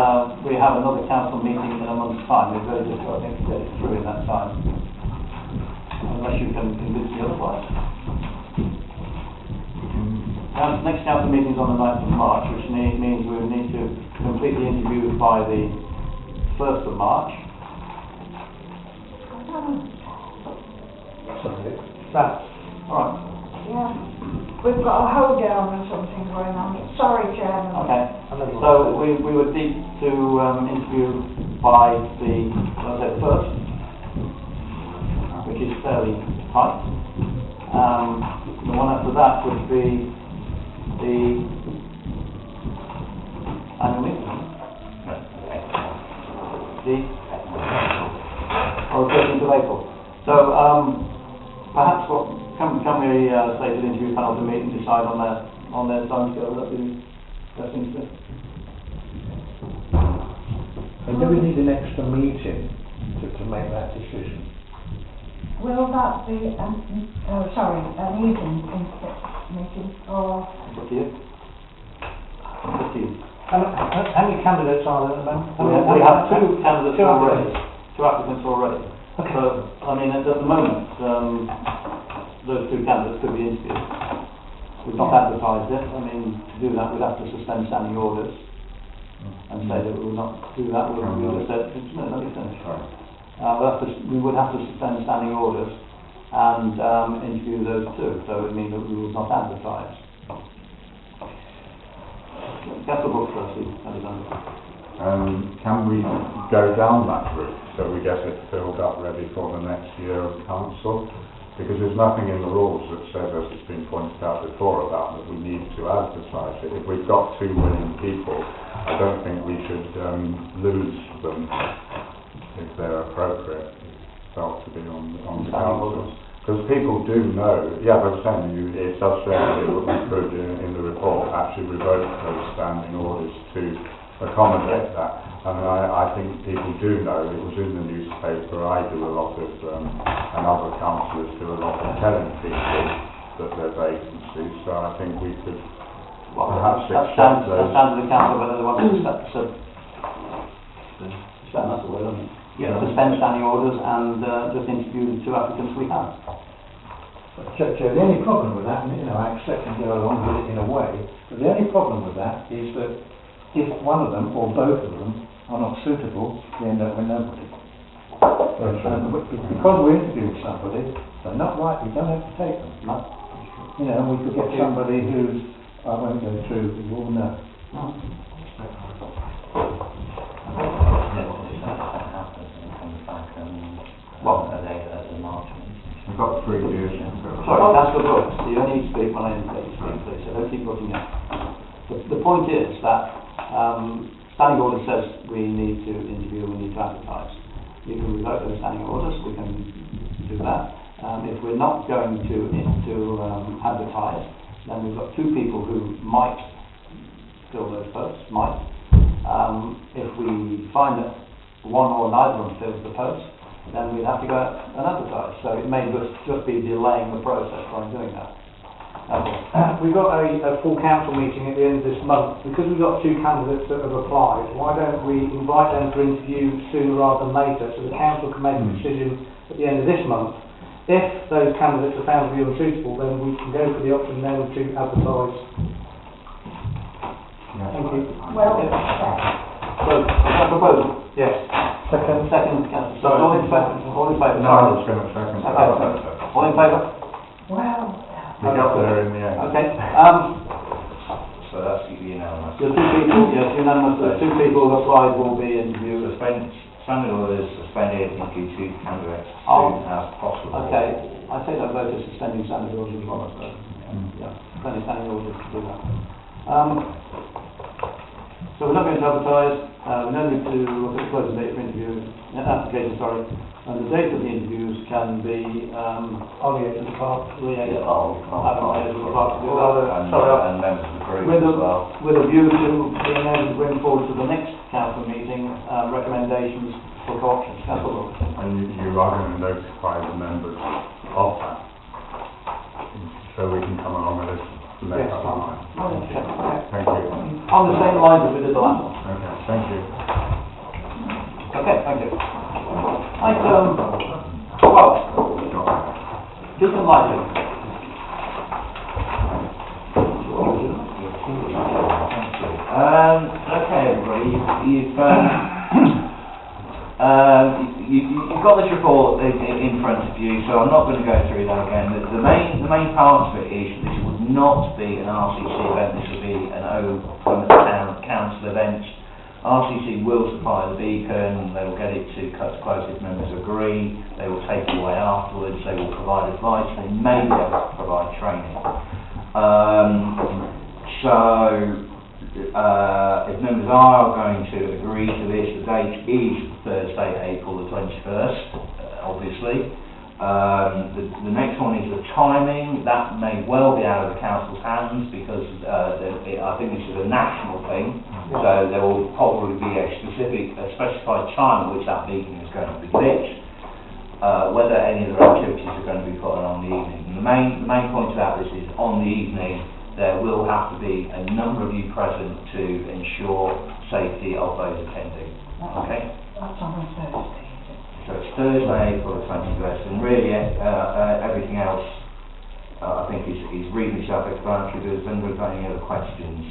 we have another council meeting in a month's time. It's very difficult, I think, to get it through in that time. Unless you can convince me otherwise. Next council meeting is on the 9th of March, which means we would need to complete the interviews by the 1st of March. Sorry. Right. All right. Yeah. we've got a hold down or something going on. Sorry, Chairman. Okay, so we would need to interview by the, let's say, first, which is fairly tight. The one after that would be the annual meeting. Or 13th of April. So perhaps what can we say to the interview panel to meet and decide on their timescale? Would that be the best thing to do? And do we need an extra meeting to make that decision? Will that be, an evening meeting or? Up to you. Up to you. How many candidates are there at the moment? We have two candidates Two already. applicants. Two applicants already. Okay. So, I mean, at the moment, those two candidates could be interviewed. We've not advertised it. I mean, to do that, we'd have to suspend standing orders and say that we will not do that. We would have said, no, let me finish. We would have to suspend standing orders and interview those two. So it would mean that we will not advertise. Councillor Brooks first, Alexander. Can we go down that route so we get it filled up ready for the next year of council? Because there's nothing in the rules that says, as it's been pointed out before, about that we need to advertise it. If we've got 2 willing people, I don't think we should lose them if they're appropriate. It's felt to be on the council. Because people do know, yeah, I was saying, it does say that we could, in the report, actually revoke those standing orders to accommodate that. And I think people do know, it was in the newspaper, I do a lot of, and other councillors do a lot of telling people that they're vacancies, so I think we could perhaps accept those. That's down to the council whether they want to suspend, that's the word, isn't it? Yeah. Suspend standing orders and just interview the 2 applicants we have. So the only problem with that, and I accept and go along with it in a way, but the only problem with that is that if one of them or both of them are not suitable, we end up with nobody. And because we're interviewing somebody, they're not right, we don't have to take them. No. And we could get somebody who's, I won't go through, you all know. No. We've got 3 years. Sorry, Councillor Brooks, you only need to speak when I indicate you speak, please, so don't keep looking at. The point is that standing order says we need to interview, we need to advertise. You can revoke those standing orders, we can do that. If we're not going to advertise, then we've got 2 people who might fill those posts, might. If we find that one or neither of them fills the post, then we'd have to go out and advertise. So it may just be delaying the process by doing that. We've got a full council meeting at the end of this month. Because we've got 2 candidates that have applied, why don't we invite them for interview sooner rather than later, so the council can make a decision at the end of this month. If those candidates are found to be unsuitable, then we can go for the option then to advertise. Thank you. Well, So, is that proposal? Yes. Second, councillor. So all in favour? All in favour? No, I was going to second. Okay. All in favour? well, We got there in the end. Okay. So that's unanimous. The 2 people, yes, unanimous. The 2 people who applied will be interviewed. Standing orders suspended, interview 2 candidates as Oh. soon as possible. Okay, I take that vote as suspending standing orders as well, so, yeah, suspending standing orders to do that. So we're not going to advertise, we don't need to close the date for interview, application, sorry, and the date of the interviews can be, Liaise with the clerk. liaised. And members of the group With as well. with a view to being able to bring forward to the next council meeting, recommendations for co-options. Councillor Brooks. And you are going to notify the members of that, so we can come along with this later on. Thank you. On the same lines as we did the last one. Okay, thank you. Okay, thank you. Item 12. Heat and lighting. Okay, everybody, you've you've got this report in front of you, so I'm not going to go through that again. The main part of it is this would not be an RCC event, this would be an Oakham Town Council event. RCC will supply the beacon, they will get it to cut close if members agree, they will take it away afterwards, they will provide advice, they may be able to provide training. If members are going to agree to this, the date is Thursday, April the 21st, obviously. The next one is the timing. That may well be out of the council's hands because I think this is a national thing, so there will probably be a specified time at which that beacon is going to be lit. Whether any of the activities are going to be put on the evening. And the main point about this is on the evening there will have to be a number of you present to ensure safety of those attending. Okay? That's on a Thursday. So it's Thursday, April the 21st, and really everything else I think is reasonably self-explanatory. Does anybody got any other questions?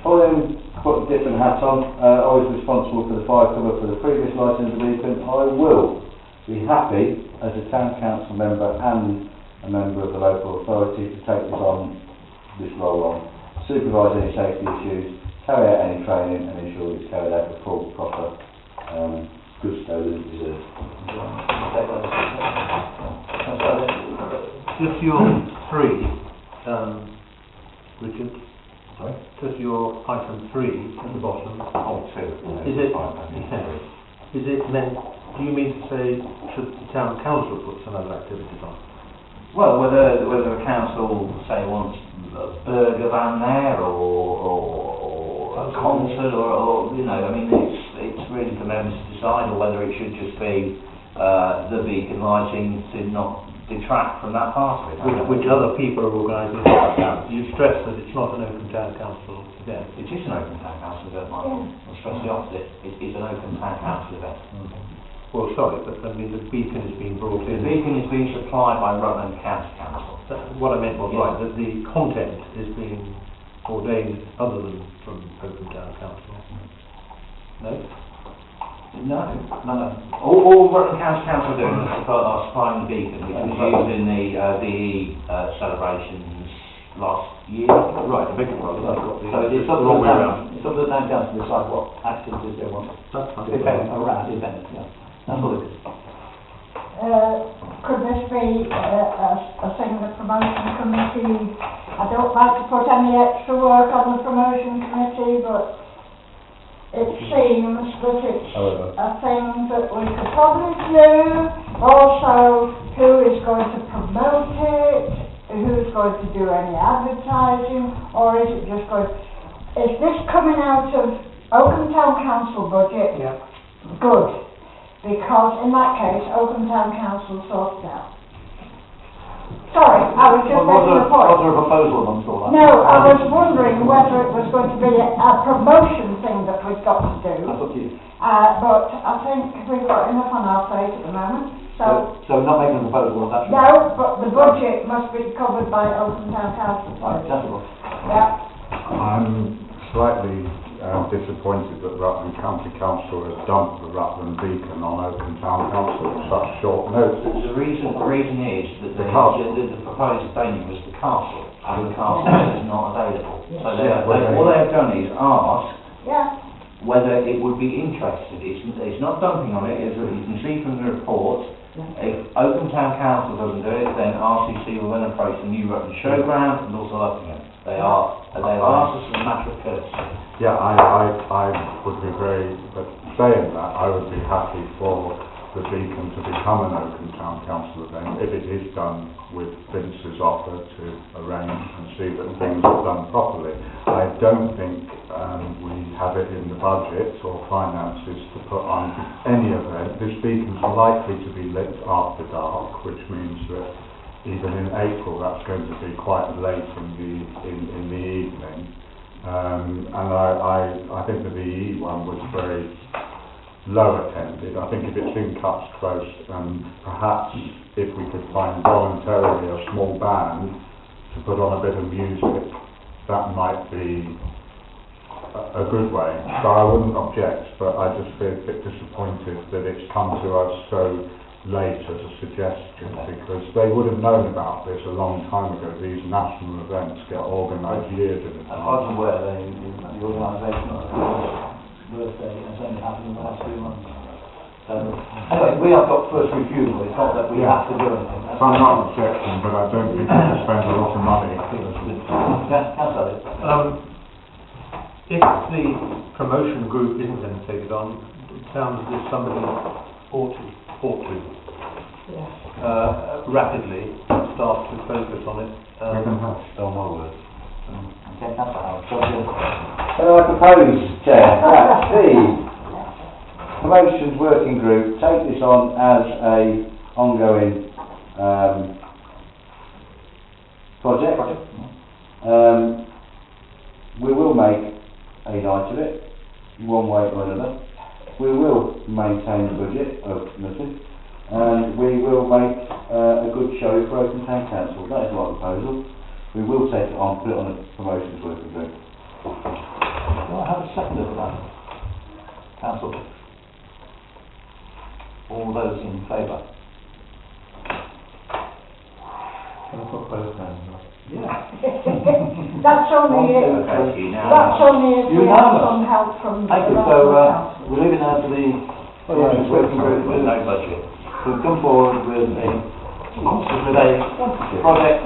Following put a different hat on, I was responsible for the fire cover for the previous licence of beacon. I will be happy as a town council member and a member of the local authority to take this role on, supervise any safety issues, carry out any training and ensure it's carried out with full, proper gusto that it deserves. Just your three, Richard. Sorry? Just your item 3 at the bottom. Oh, two. Is it meant? Do you mean to say should the town council put some other activities on? Well, whether the council say wants a burger van there or a concert or you know, I mean it's really for members to decide, or whether it should just be the beacon lighting to not detract from that part of it. Which other people are organising? You stress that it's not an open town council event. It is an open town council event, Michael. I'll stress the opposite. It is an open town council event. Well, sorry, but I mean the beacon is being brought The in. beacon is being supplied by Rutland County Council. What I meant was, Yes. right, that the content is being ordained other than from Oakham Town Council. No? No. All Rutland County Council are doing is supplying the beacon, which was used in the DE celebrations last year. Right, the big one. So it's up to the town council to decide what activities they want. That's fine. Depending around the event, yeah. That's all it is. Could this be a thing the promotion committee? I don't like to put any extra work on the promotion committee, but it seems that it's a thing that we could probably do. Also, who is going to promote it? Who's going to do any advertising? Or is it just going? Is this coming out of Oakham Town Council budget? Yeah. Good. Because in that case, Oakham Town Council sorts it out. Sorry, I was just making a point. Was there a proposal amongst all that? No, I was wondering whether it was going to be a promotion thing that we've got to do. That's up to you. But I think we've got enough on our plate at the moment. So we're not making a proposal on that? no, but the budget must be covered by Oakham Town Council. Right, sensible. Yeah. I'm slightly disappointed that Rutland County Council has dumped the Rutland Beacon on Oakham Town Council at such short notice. The reason is that the proposed venue was the castle, and the castle is not available. So all they have done is ask whether it would be interested. It's not dumping on it, as you can see from the report. If Oakham Town Council doesn't do it, then RCC will then approach the new Rutland Showground and also Uppingham. They have asked us as a matter of courtesy. Yeah, I would be but saying that, I would be happy for the Beacon to become an Oakham Town Council event if it is done with Vince's offer to arrange and see that things are done properly. I don't think we have it in the budget or finances to put on any event. This Beacon's likely to be lit after dark, which means that even in April that's going to be quite late in the evening. And I think the VE one was very low attended. I think if it's in Cuts Close, perhaps if we could find voluntarily a small band to put on a bit of music, that might be a good way, so I wouldn't object, but I just feel a bit disappointed that it's come to us so late as a suggestion, because they would have known about this a long time ago. These national events get organised years in As far as I'm advance. aware, the organisation of the birthday has only happened in the last 2 months. Anyway, we have got first refusal, it's not that we have to do anything. So I'm not objecting, but I don't think we should spend a lot of money. Councillor. If the promotion group isn't then taken on, it sounds as if somebody ought to rapidly start to focus on it. Don't my words. Okay, Councillor Howard. So I propose, Chair, that the promotions working group take this on as a ongoing project. We will make a night of it, one way or another. We will maintain the budget of nothing, and we will make a good show for Oakham Town Council. That is my proposal. We will take it on, put it on a promotions working group. Do I have a second for that? Council. All those in favour? Can I put both hands up? Yeah. That's only if, that's only if we have some help from the Thank you. local So council. we're leaving now to the promotions working group with no budget. We've come forward with a project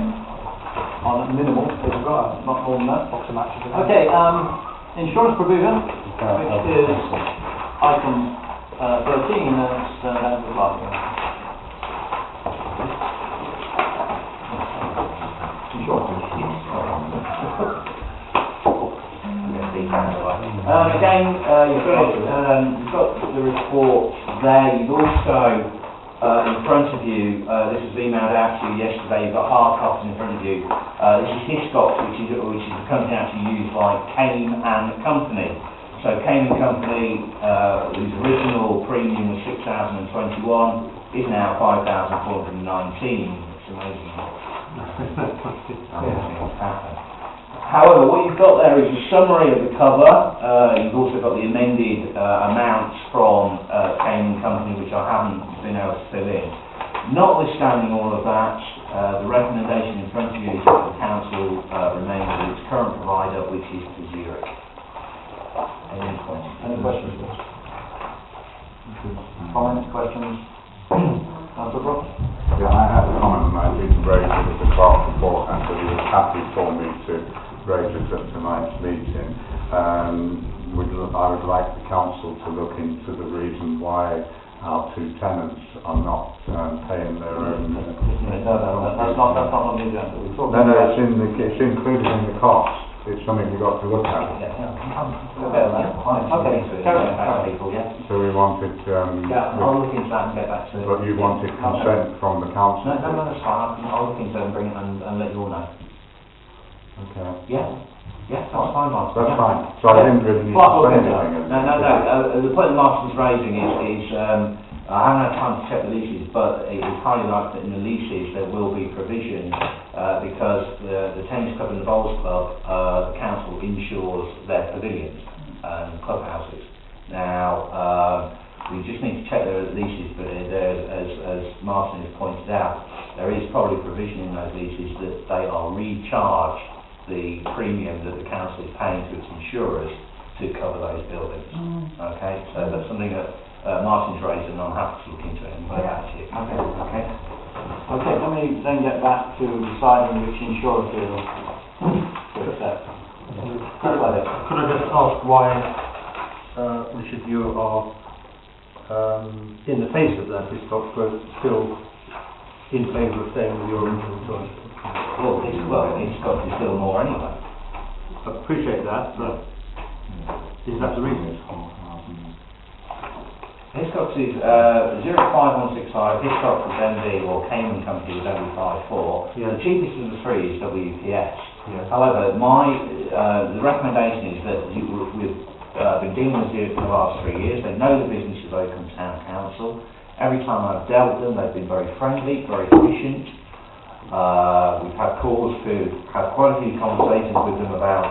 on minimal, not more than that. Okay, insurance provision, which is item 13, and it's down to the last one. Again, you've got the report there. You've also, in front of you, this was emailed out to you yesterday. You've got hard copies in front of you. This is Hiscox, which is a company actually used by Kane and Company. So Kane and Company, whose original premium was 6,021, is now 5,419. It's amazing. What's happened. However, what you've got there is a summary of the cover. You've also got the amended amounts from Kane and Company, which I haven't been able to fill in. Notwithstanding all of that, the recommendation in front of you is that the council remains with its current provider, which is Zurich. Any questions? Comments, questions? Councillor Brooks? Yeah, I had a comment and I didn't raise it at the clerk report, and so he was happy for me to raise it at tonight's meeting. I would like the council to look into the reason why our 2 tenants are not paying their own. No, that's not on the agenda. No, it's included in the cost. It's something we've got to look at. Okay, carry on, people, yeah. So we wanted, I'll look into that and get back to you. but you wanted consent from the council. No, that's fine. I'll look into it and bring it and let you all know. Okay. Yeah, that's fine, Martin. That's fine. So I didn't really need to say anything. No. The point that Martin's raising is I haven't had time to check the leases, but it is highly likely that in the leases there will be provision because the tennis club and the bowls club, the council insures their pavilions and clubhouses. Now, we just need to check the leases, but as Martin has pointed out, there is probably provision in those leases that they are recharged the premium that the council is paying to its insurers to cover those buildings. Okay, so that's something that Martin's raised, and I'm happy to look into it and get back to you. Okay, let me then get back to deciding which insurer to accept. Could I just ask why which of you are in the face of that Hiscox growth still in favour of staying with your original choice? Hiscox is still more anyway. I appreciate that, but is that the reason? Hiscox is 05165, Hiscox is MD, or Cayman Company was MD54. Yeah. The cheapest of the 3 is WPS. Yeah. However, the recommendation is that we've been dealing with Zurich for the last 3 years. They know the business of Oakham Town Council. Every time I've dealt with them, they've been very friendly, very efficient. We've had calls had quite a few conversations with them about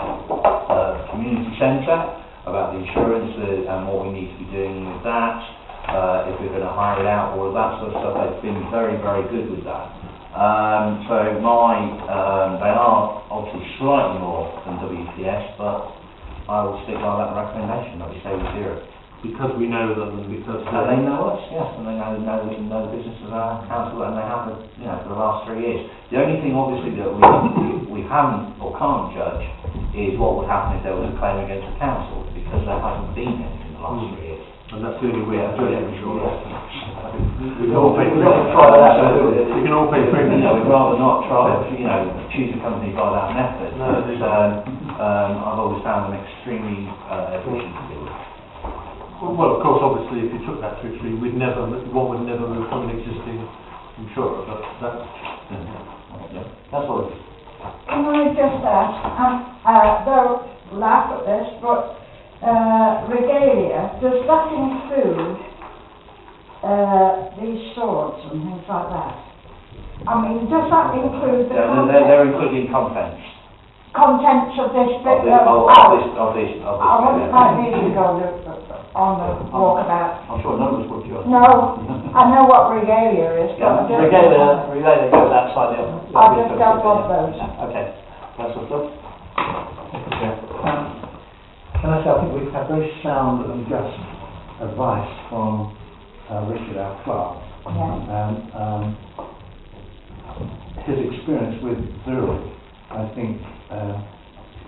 community centre, about the insurance and what we need to be doing with that, if we're going to hire it out, all of that sort of stuff. They've been very, very good with that. So they are obviously slightly more than WPS, but I will stick by that recommendation that we say we do it. Because we know them and because They know us, yes, and they know the business of our council, and they have, for the last 3 years. The only thing, obviously, that we haven't or can't judge is what would happen if there was a claim against the council, because there hasn't been any in the last 3 years. and that's the only way to judge it, sure. We can all pay for it. We can all pay for it. We'd rather not try, choose a company by that method. No, But, I've always found them extremely efficient to deal with. Well, of course, obviously, if you took that to extreme, one would never move from an existing insurer, but that's... That's all. Can I just ask, don't laugh at this, but regalia, does that include these swords and things like that? I mean, does that include the They're including contents. contents of this bit? Of this. I wouldn't like me to go on the walkabout. I'm sure none of us would, George. No, I know what regalia is, but I don't know. Regalia goes outside the office. I just don't want those. Okay, that's the stuff. Can I say, I think we've had very sound and just advice from Richard, our clerk. Yeah. His experience with Zurich, I think,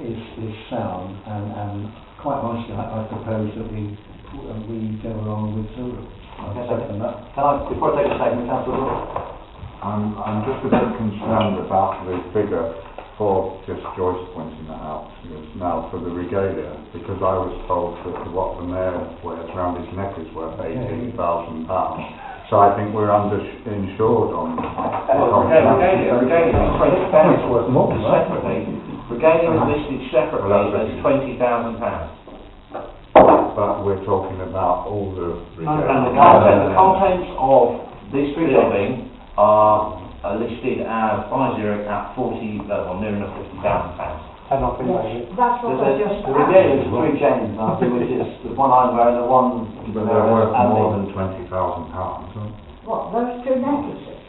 is sound, and quite honestly, I propose that we go along with Zurich. Okay, second that. Before I take a second, Councillor Roy? I'm just a bit concerned about the figure for just Joyce pointing that out now for the regalia, because I was told that what the mayor wears around his neck is worth £18,000. So I think we're insured on Regalia is worth more than that. separately. Regalia is listed separately as £20,000. But we're talking about all the And the regalia. contents of this building are listed as by Zurich at near enough £50,000. And not been made. That's what I just The regalia is 3 chains, I think, which is the one I'm wearing, the one... But they're worth more than £20,000. What, those two necklaces?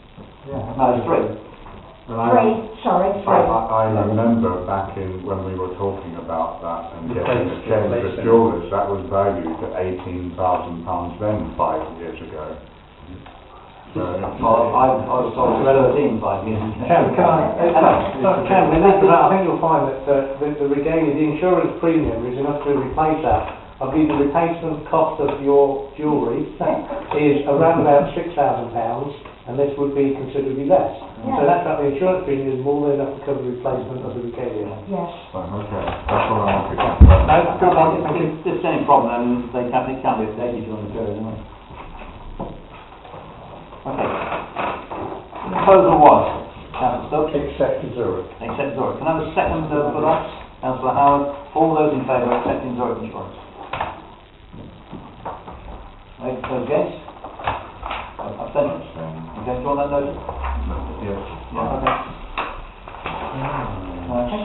No, it's 3. Three, sorry, three. I remember back in when we were talking about that and The getting a place- change the of place jewellers, that was valued at £18,000 then 5 years ago. So, I was told 13 5 years ago. Can I think you'll find that the regalia, the insurance premium is enough to replace that. I believe the replacement cost of your jewellery is around about £6,000, and this would be considerably less. Yeah. So that's right, the insurance premium is more than enough to cover the replacement of the regalia. Yes. okay, that's what I wanted to say. No, good one, thank you. If there's any problem, then it can be updated during the period, anyway. Okay. Proposal 1, Councillor Stubbs. Except Zurich. Accept Zurich. Can I have a second for that? Councillor Howard. All those in favour of accepting Zurich insurance? Right, those against? Abstentions? Okay, do you want that noted? Yes. Yeah, okay. Okay.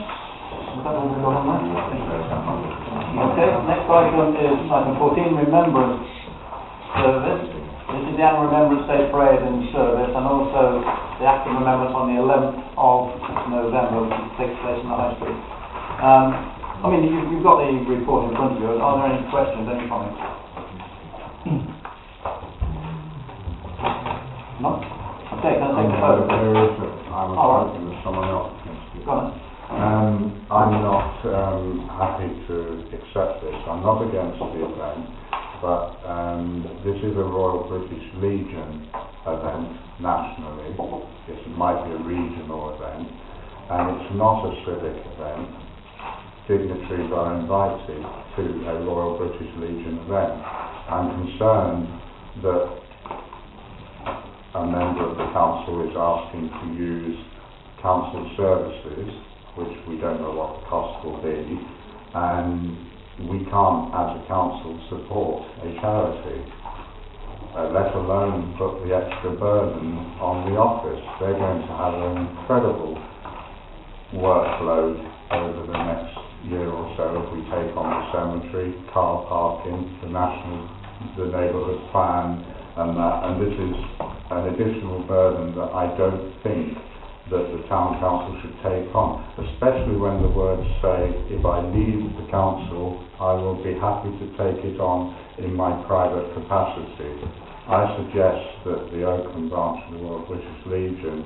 Okay, next item is item 14, Remembrance Service. This is the annual Remembrance Day Parade and Service, and also the Act of Remembrance on the 11th of November, which takes place in the High Street. I mean, you've got the report in front of you. Are there any questions, any comments? No? Okay, can I take the vote? I'm hoping that someone else can speak. Go on. I'm not happy to accept this. I'm not against the event, but this is a Royal British Legion event nationally. It might be a regional event, and it's not a civic event. Dignitaries are invited to a Royal British Legion event. I'm concerned that a member of the council is asking to use council services, which we don't know what the cost will be, and we can't, as a council, support a charity. let alone put the extra burden on the office. They're going to have an incredible workload over the next year or so if we take on the cemetery, car parking, the neighbourhood plan, and that. And this is an additional burden that I don't think that the town council should take on, especially when the words say, if I leave the council, I will be happy to take it on in my private capacity. I suggest that the Oakham branch of the Royal British Legion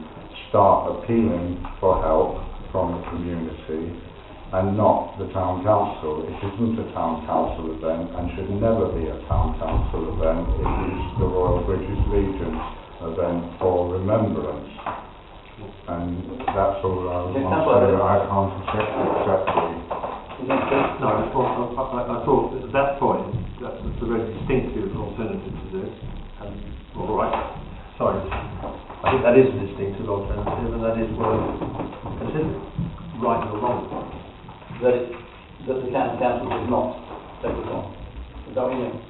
start appealing for help from the community and not the town council. It isn't a town council event and should never be a town council event. It is the Royal British Legion event for remembrance. And that's all I want to say. I can't accept the... No, I thought at that point, that's a very distinctive alternative to this. And, all right, sorry, I think that is a distinctive alternative, and that is worth considering, right or wrong. That the town council does not take it on. Is that what you mean?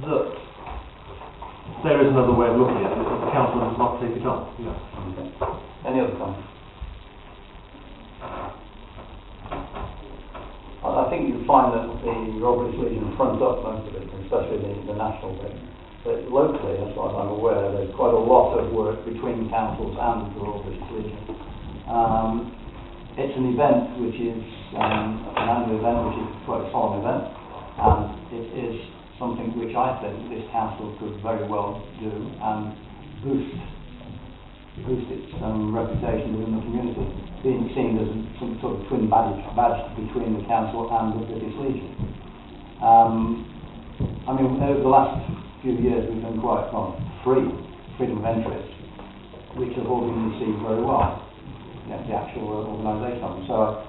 That there is another way of looking at it, that the council does not take it on. Yeah. Okay. Any other comments? I think you'll find that the Royal British Legion front up most of it, especially the national bit. But locally, as far as I'm aware, there's quite a lot of work between councils and the Royal British Legion. It's an event which is an annual event, which is quite a solemn event, and it is something which I think this council could very well do and boost its reputation within the community, being seen as some sort of twin badge between the council and the British Legion. I mean, over the last few years we've done quite freedom of interest, which have all been received very well, the actual organisation of them. So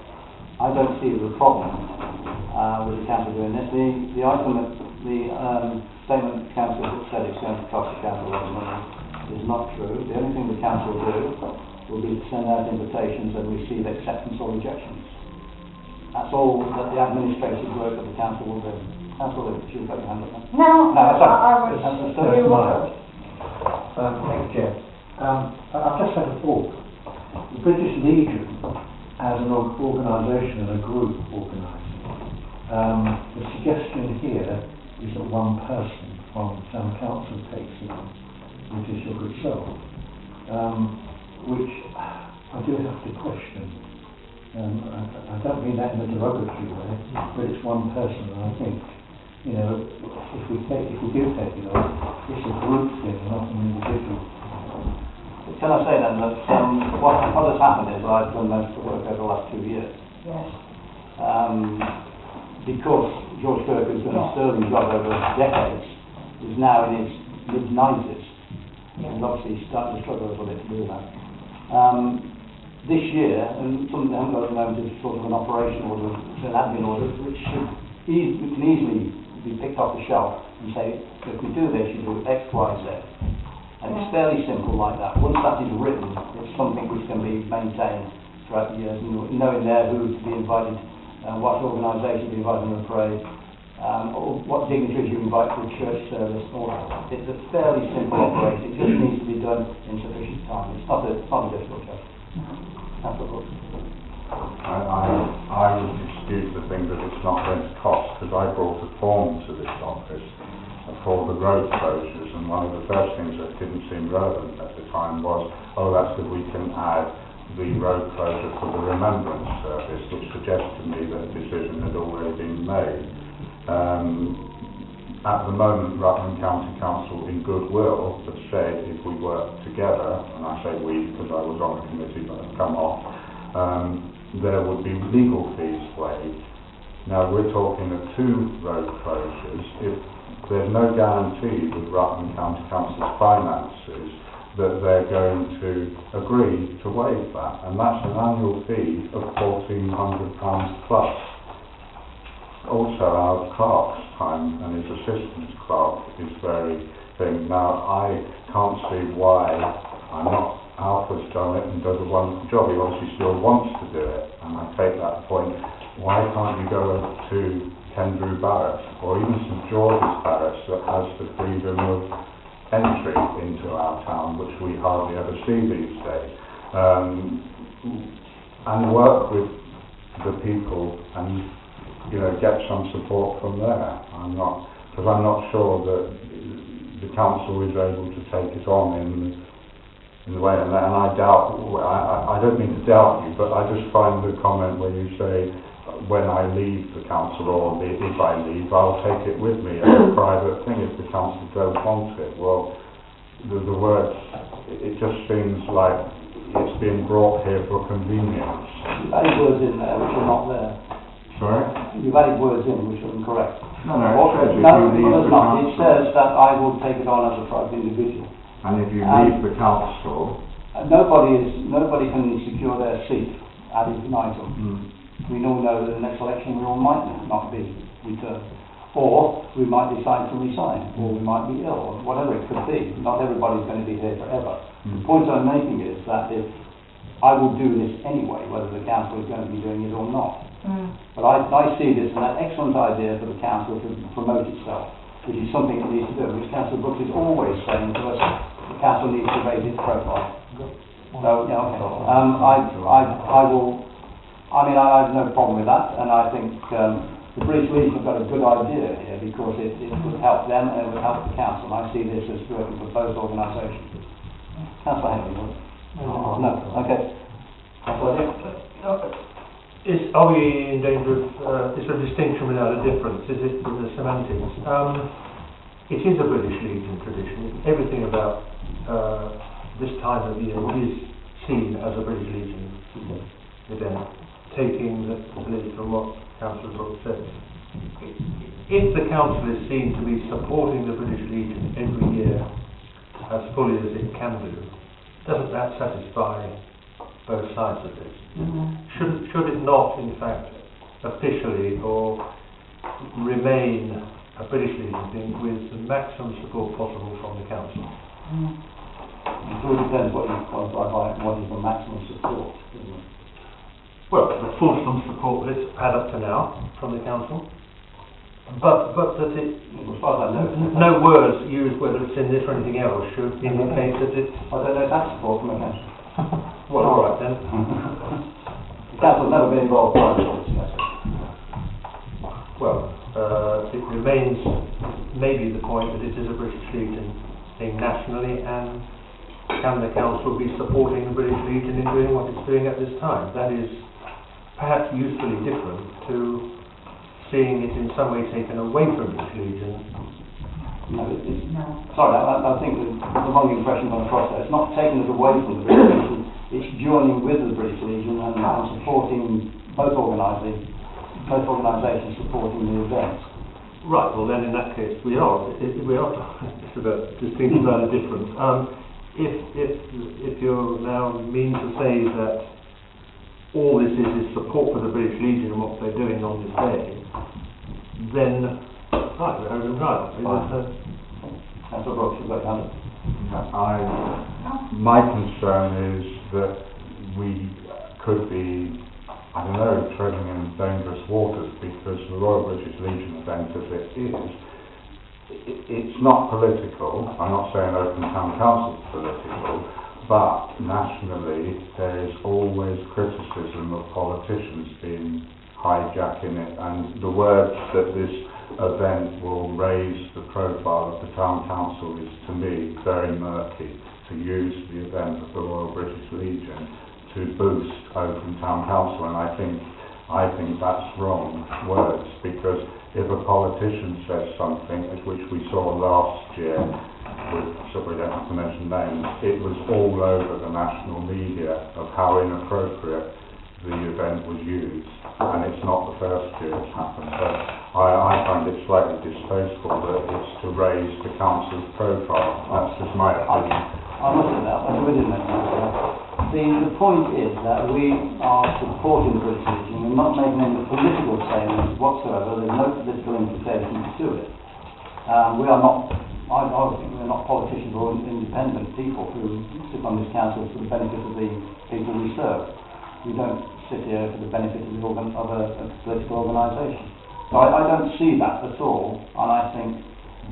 I don't see the problem with the council doing this. The item that the statement the council that said it's going to cost the council a lot of money is not true. The only thing the council will do will be to send out invitations and receive acceptance or rejections. That's all that the administrative work of the council will do. Councillor Lewis, you've got your hand up now. No, sorry. I was... Thank you, Chair. I've just had a thought. The British Legion, as an organisation and a group organising, the suggestion here is that one person from the town council takes it on, which is your good self, which I do have to question. I don't mean that in a derogatory way, but it's one person, and I think, if we do take it on, it's a group thing, not an individual. Can I say then that what has happened is I've done most of the work over the last 2 years. Yes. Because George Kirk has done a sterling job over decades, is now in his mid-90s. He's obviously starting to struggle a little bit to do that. This year, and something that I haven't got at the moment is sort of an operation order, an admin order, which can easily be picked off the shelf and say, if we do this, you do X, Y, Z. And it's fairly simple like that. Once that is written, it's something which can be maintained throughout the years, knowing there who to be invited, what organisation to be invited on the parade, or what dignitaries you invite to a church service. It's a fairly simple operation. It just needs to be done in sufficient time. It's not a difficult job. That's what I would dispute the thing that it's not going to cost, because I brought a form to this office for the road closures, and one of the first things that didn't seem relevant at the time was, that's that we can add the road closure for the remembrance service, which suggests to me that a decision had already been made. At the moment, Rutland County Council, in goodwill, have said if we work together, and I say we because I was on the committee but I've come off, there would be legal fees waived. Now we're talking of 2 road closures. If there's no guarantee with Rutland County Council's finances that they're going to agree to waive that, and that's an annual fee of £1,400 plus. Also, our clerk's time and his assistant clerk is very thin. Now, I can't see why Alpha's done it and does a wonderful job. He obviously still wants to do it, and I take that point. Why can't you go to Kendrew Barracks or even St George's Barracks that has the freedom of entry into our town, which we hardly ever see these days. And work with the people and, you know, get some support from there. I'm not sure that the council is able to take it on in the way, and I doubt, I don't mean to doubt you, but I just find the comment where you say, when I leave the council, or if I leave, I'll take it with me as a private thing if the council don't want it. Well, the words, it just seems like it's being brought here for convenience. You've added words in there which are not there. Sorry? You've added words in which are incorrect. No, it says if No, you leave it does the not. It council. says that I will take it on as a private individual. And if you leave the council, Nobody can secure their seat ad infinitum. mm, We all know that the next election we all might not be returned. Or we might decide to resign, or we might be ill, or whatever it could be. Not everybody's going to be here forever. The point I'm making is that if I will do this anyway, whether the council is going to be doing it or not. But I see this as an excellent idea for the council to promote itself, which is something it needs to do, which Councillor Brooks is always saying to us, the council needs to raise its profile. So, yeah, okay. I have no problem with that, and I think the British Legion have got a good idea here because it would help them and it would help the council. And I see this as working for both organisations. Councillor Henry? No. Okay. Are we in danger of, is there a distinction without a difference? Is it in the semantics? It is a British Legion tradition. Everything about this time of year is seen as a British Legion event, taking the lead from what Councillor Brooks said. If the council is seen to be supporting the British Legion every year as fully as it can do, doesn't that satisfy both sides of this? Should it not, in fact, officially or remain a British Legion thing with the maximum support possible from the council? It all depends what you qualify by what is the maximum support, isn't it? Well, the fulsome support that it's had up to now from the council, but that it, As far as I know, no words used, whether it's in this or anything else, should indicate that it's. I don't know if that's support from the council. Well, all right then. The council's never been involved in this. Well, it remains maybe the point that it is a British Legion thing nationally, and can the council be supporting the British Legion in doing what it's doing at this time? That is perhaps usefully different to seeing it in some way taken away from the British Legion. No, sorry, I think the wrong impression on the process. It's not taking us away from the British Legion, it's joining with the British Legion and supporting both organisations supporting the event. Right, well then in that case we are. It's about distinction about a difference. If you now mean to say that all this is support for the British Legion and what they're doing on this day, then right, we're over right. Councillor Brooks, you've got your hand up. my concern is that we could be, I don't know, treading in dangerous waters, because the Royal British Legion event as it is, it's not political. I'm not saying Oakham Town Council is political, but nationally there is always criticism of politicians being hijacking it, and the words that this event will raise the profile of the Town Council is, to me, very murky. To use the event of the Royal British Legion to boost Oakham Town Council, and I think that's wrong words, because if a politician says something, which we saw last year, so we don't have to mention names, it was all over the national media of how inappropriate the event was used, and it's not the first year it's happened. So I find it slightly distasteful that it's to raise the council's profile. That's just my opinion. I must admit, I'm with you, the point is that we are supporting the British Legion. We're not making any political statements whatsoever. There's no political implications to it. We are not, I think we're not politicians or independent people who sit on this council for the benefit of the people we serve. We don't sit here for the benefit of a political organisation. So I don't see that at all, and I think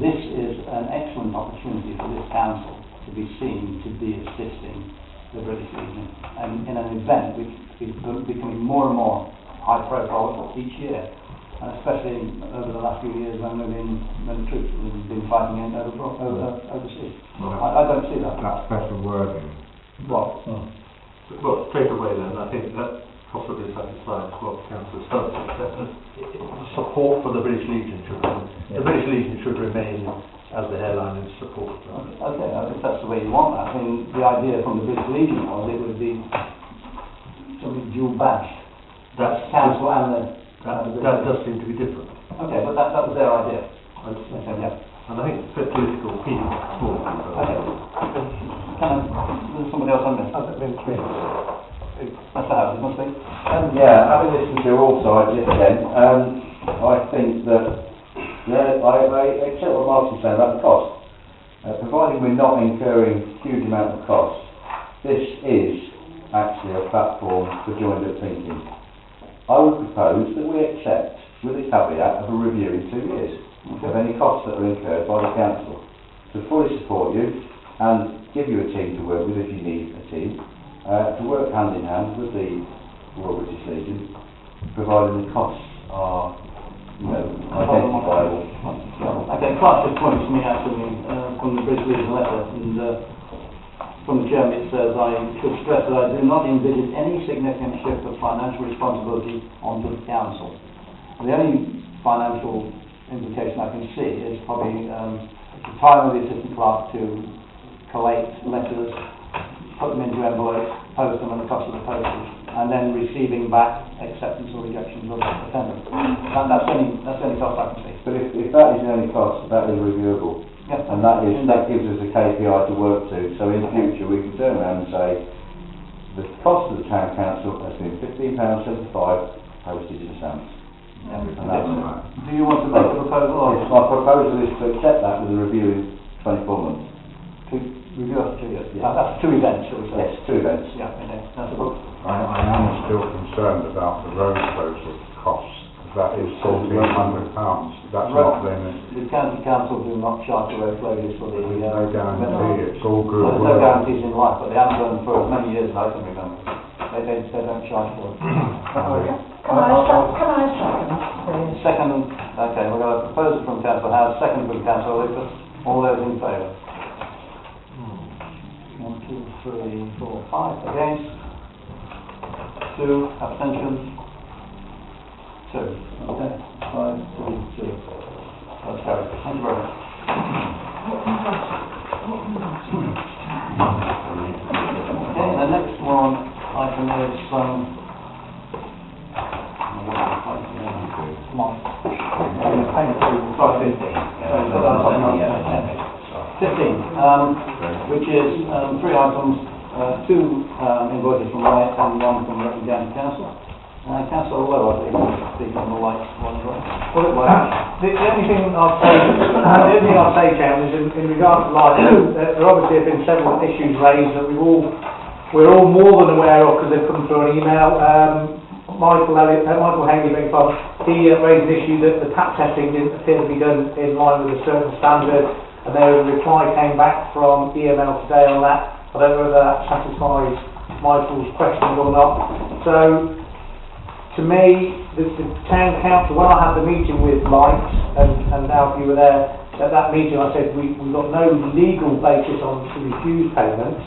this is an excellent opportunity for this council to be seen to be assisting the British Legion, and in an event which is becoming more and more high profile each year, and especially over the last few years when the troops have been fighting overseas. I don't see that. That's better wording. What? Well, straight away then, I think that possibly satisfies what Councillor Stubbs said. Support for the British Legion should remain. The British Legion should remain as the airline and support. Okay, if that's the way you want that. I mean, the idea from the British Legion was it would be something dual badged. That's council and the... That does seem to be different. Okay, but that was their idea. Okay, yeah. And I think it's a political appeal. Okay. There's somebody else on this. Hasn't been clear. That's the house, it must be. Yeah, having listened to all sides yet again, I think that I accept what Martin's saying about the cost. Providing we're not incurring huge amount of costs, this is actually a platform for joined-up thinking. I would propose that we accept, with a caveat of a review in 2 years, of any costs that are incurred by the council, to fully support you and give you a team to work with if you need a team, to work hand in hand with the Royal British Legion, providing the costs are, identifiable. Okay, Clark just pointed to me actually from the British Legion letter, and from the chairman it says, I should stress that I do not envisage any significant shift of financial responsibility onto the council. And the only financial implication I can see is probably the time of the assistant clerk to collate letters, put them into envelopes, post them, and the cost of the postage, and then receiving back acceptance or rejections of attendance. That's the only cost I can see. But if that is the only cost, that is reviewable. Yes. And that gives us a KPI to work to. So in future we can turn around and say the cost of the town council has been £15.75 postage and stamps. Yeah. And that's Do you want to make a proposal? Or yes, my proposal is to accept that with a review in 24 months. to review after 2 years? Yeah. That's 2 events, shall we say? Yes, 2 events. Yeah, okay. That's a book. I am still concerned about the road closure costs. That is £1,400. That's not then. The county council do not charge the road closures for the... There's no guarantee. It's all good There's no work. guarantees in life, but they haven't done for as many years as I can remember. They don't charge for it. Can I second, please? Second, okay, we've got a proposal from Councillor Howard, second from Councillor Lucas. All those in favour? 1, 2, 3, 4, 5 against. 2 abstentions. 2. Okay. 5, 2, 2. That's carried. Thank you very much. Okay, the next one item is which is 3 items, 2 invoices from Light and 1 from Wrexham County Council. Councillor Lowe, I think, is speaking on the Light one as well. The only thing I'll say, Chairman, is in regard to Light, there obviously have been several issues raised that we're all more than aware of because they've come through an email. Michael Henry, he raised an issue that the tap testing didn't appear to be done in line with a certain standard, and there was a reply came back from EML today on that. I don't know whether that satisfies Michael's questions or not. So, to me, the town council, when I had the meeting with Light and Alf, you were there, at that meeting I said we've got no legal basis on to refuse payments.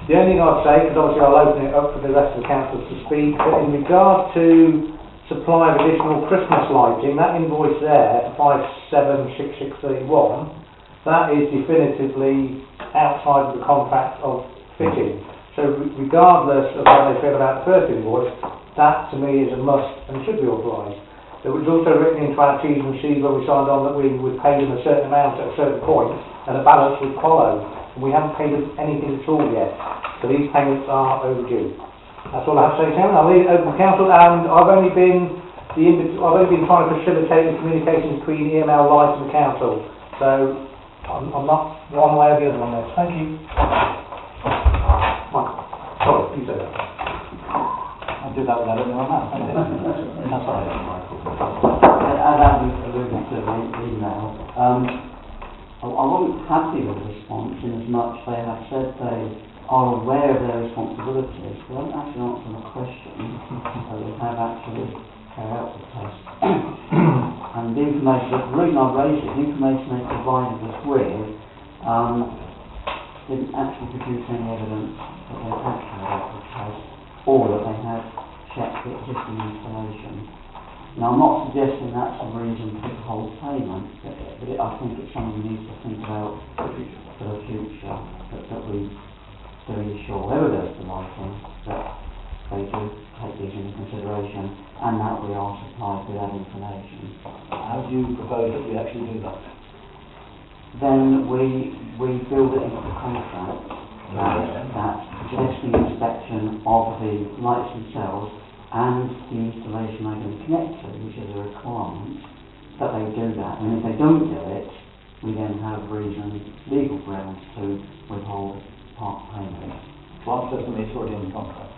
The only thing I'd say, because obviously I'll open it up for the rest of the councillors to speak, but in regard to supply of additional Christmas lighting, that invoice there, 576631, that is definitively outside of the contract of fitting. So regardless of how they feel about the first invoice, that to me is a must and should be authorised. It was also written into our T's and C's when we signed on that we would pay them a certain amount at a certain point and a balance would follow. We haven't paid them anything at all yet, so these payments are overdue. That's all I have to say, Chairman. I'll leave it open to council, and I've only been trying to facilitate the communication between EML Light and the council, so I'm not one way or the other on this. Thank you. Michael, sorry, you said that. I'll do that without it in my mouth. That's all right, Michael. As Andy alluded to in the email, I wasn't happy with the response in as much they have said they are aware of their responsibilities. They haven't actually answered the question, so they have actually carried out the test. And the information, the reason I raised it, the information they provided us with didn't actually produce any evidence that they had carried out the test or that they had checked the existing installation. Now, I'm not suggesting that's a reason to withhold payment, but I think it's something we need to think about for the future, that we do ensure, whoever does the lighting, that they do take these into consideration and that we are supplied with that information. How do you propose that we actually do that? Then we build it into the contract that suggesting inspection of the lights themselves and the installation they're going to connect to, which is a requirement, that they do that. And if they don't do it, we then have legal grounds to withhold part payment. One says to me it's already in the contract.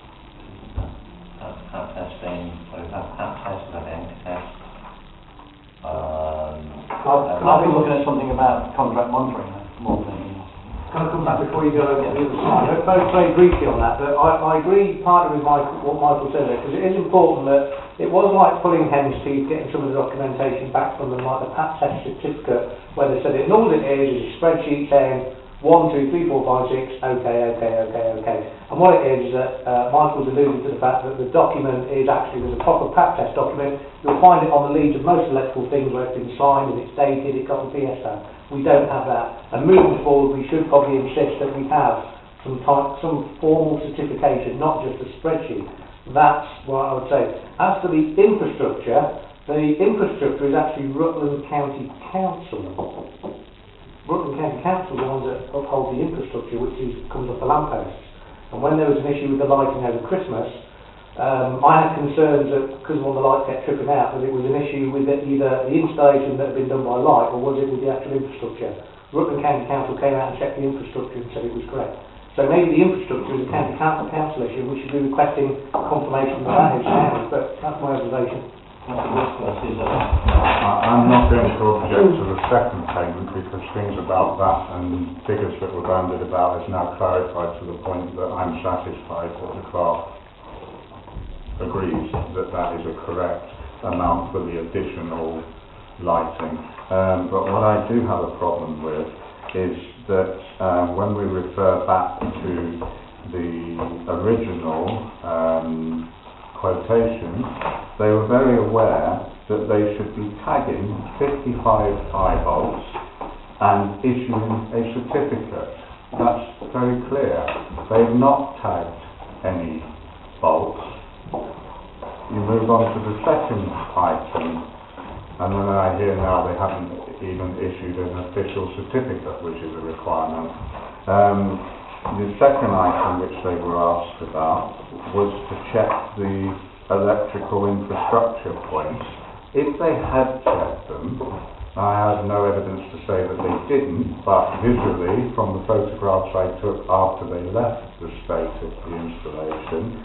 That's been, test, I think, test. I've been looking at something about contract monitoring more than anything else. Can I come back before you go over to the other slide? Very briefly on that, but I agree partly with what Michael said there, because it is important that it was like pulling hen's teeth, getting some of the documentation back from them, like the PAT test certificate, where they said it, and all it is a spreadsheet saying 1, 2, 3, 4, 5, 6, okay. And what it is that Michael's alluded to the fact that the document is actually, there's a proper PAT test document. You'll find it on the leads of most electrical things where it's been signed and it's dated, it's got the PS stamp. We don't have that. And moving forward, we should probably insist that we have some formal certification, not just a spreadsheet. That's what I would say. As for the infrastructure is actually Rutland County Council. Rutland County Council are the ones that uphold the infrastructure, which comes off the lampposts. And when there was an issue with the lighting over Christmas, I had concerns that because one of the lights kept tripping out, that it was an issue with either the installation that had been done by light, or was it with the actual infrastructure. Rutland County Council came out and checked the infrastructure and said it was correct. So maybe the infrastructure is a county council issue, we should be requesting confirmation of that is sound, but that's my observation. I'm not going to object to the second payment because things about that and figures that were bandied about is now clarified to the point that I'm satisfied that the clerk agrees that that is a correct amount for the additional lighting. But what I do have a problem with is that when we refer back to the original quotation, they were very aware that they should be tagging 55 high volts and issuing a certificate. That's very clear. They've not tagged any volts. You move on to the second item, and then I hear now they haven't even issued an official certificate, which is a requirement. The second item which they were asked about was to check the electrical infrastructure points. If they had checked them, I have no evidence to say that they didn't, but visually from the photographs I took after they left the state of the installation,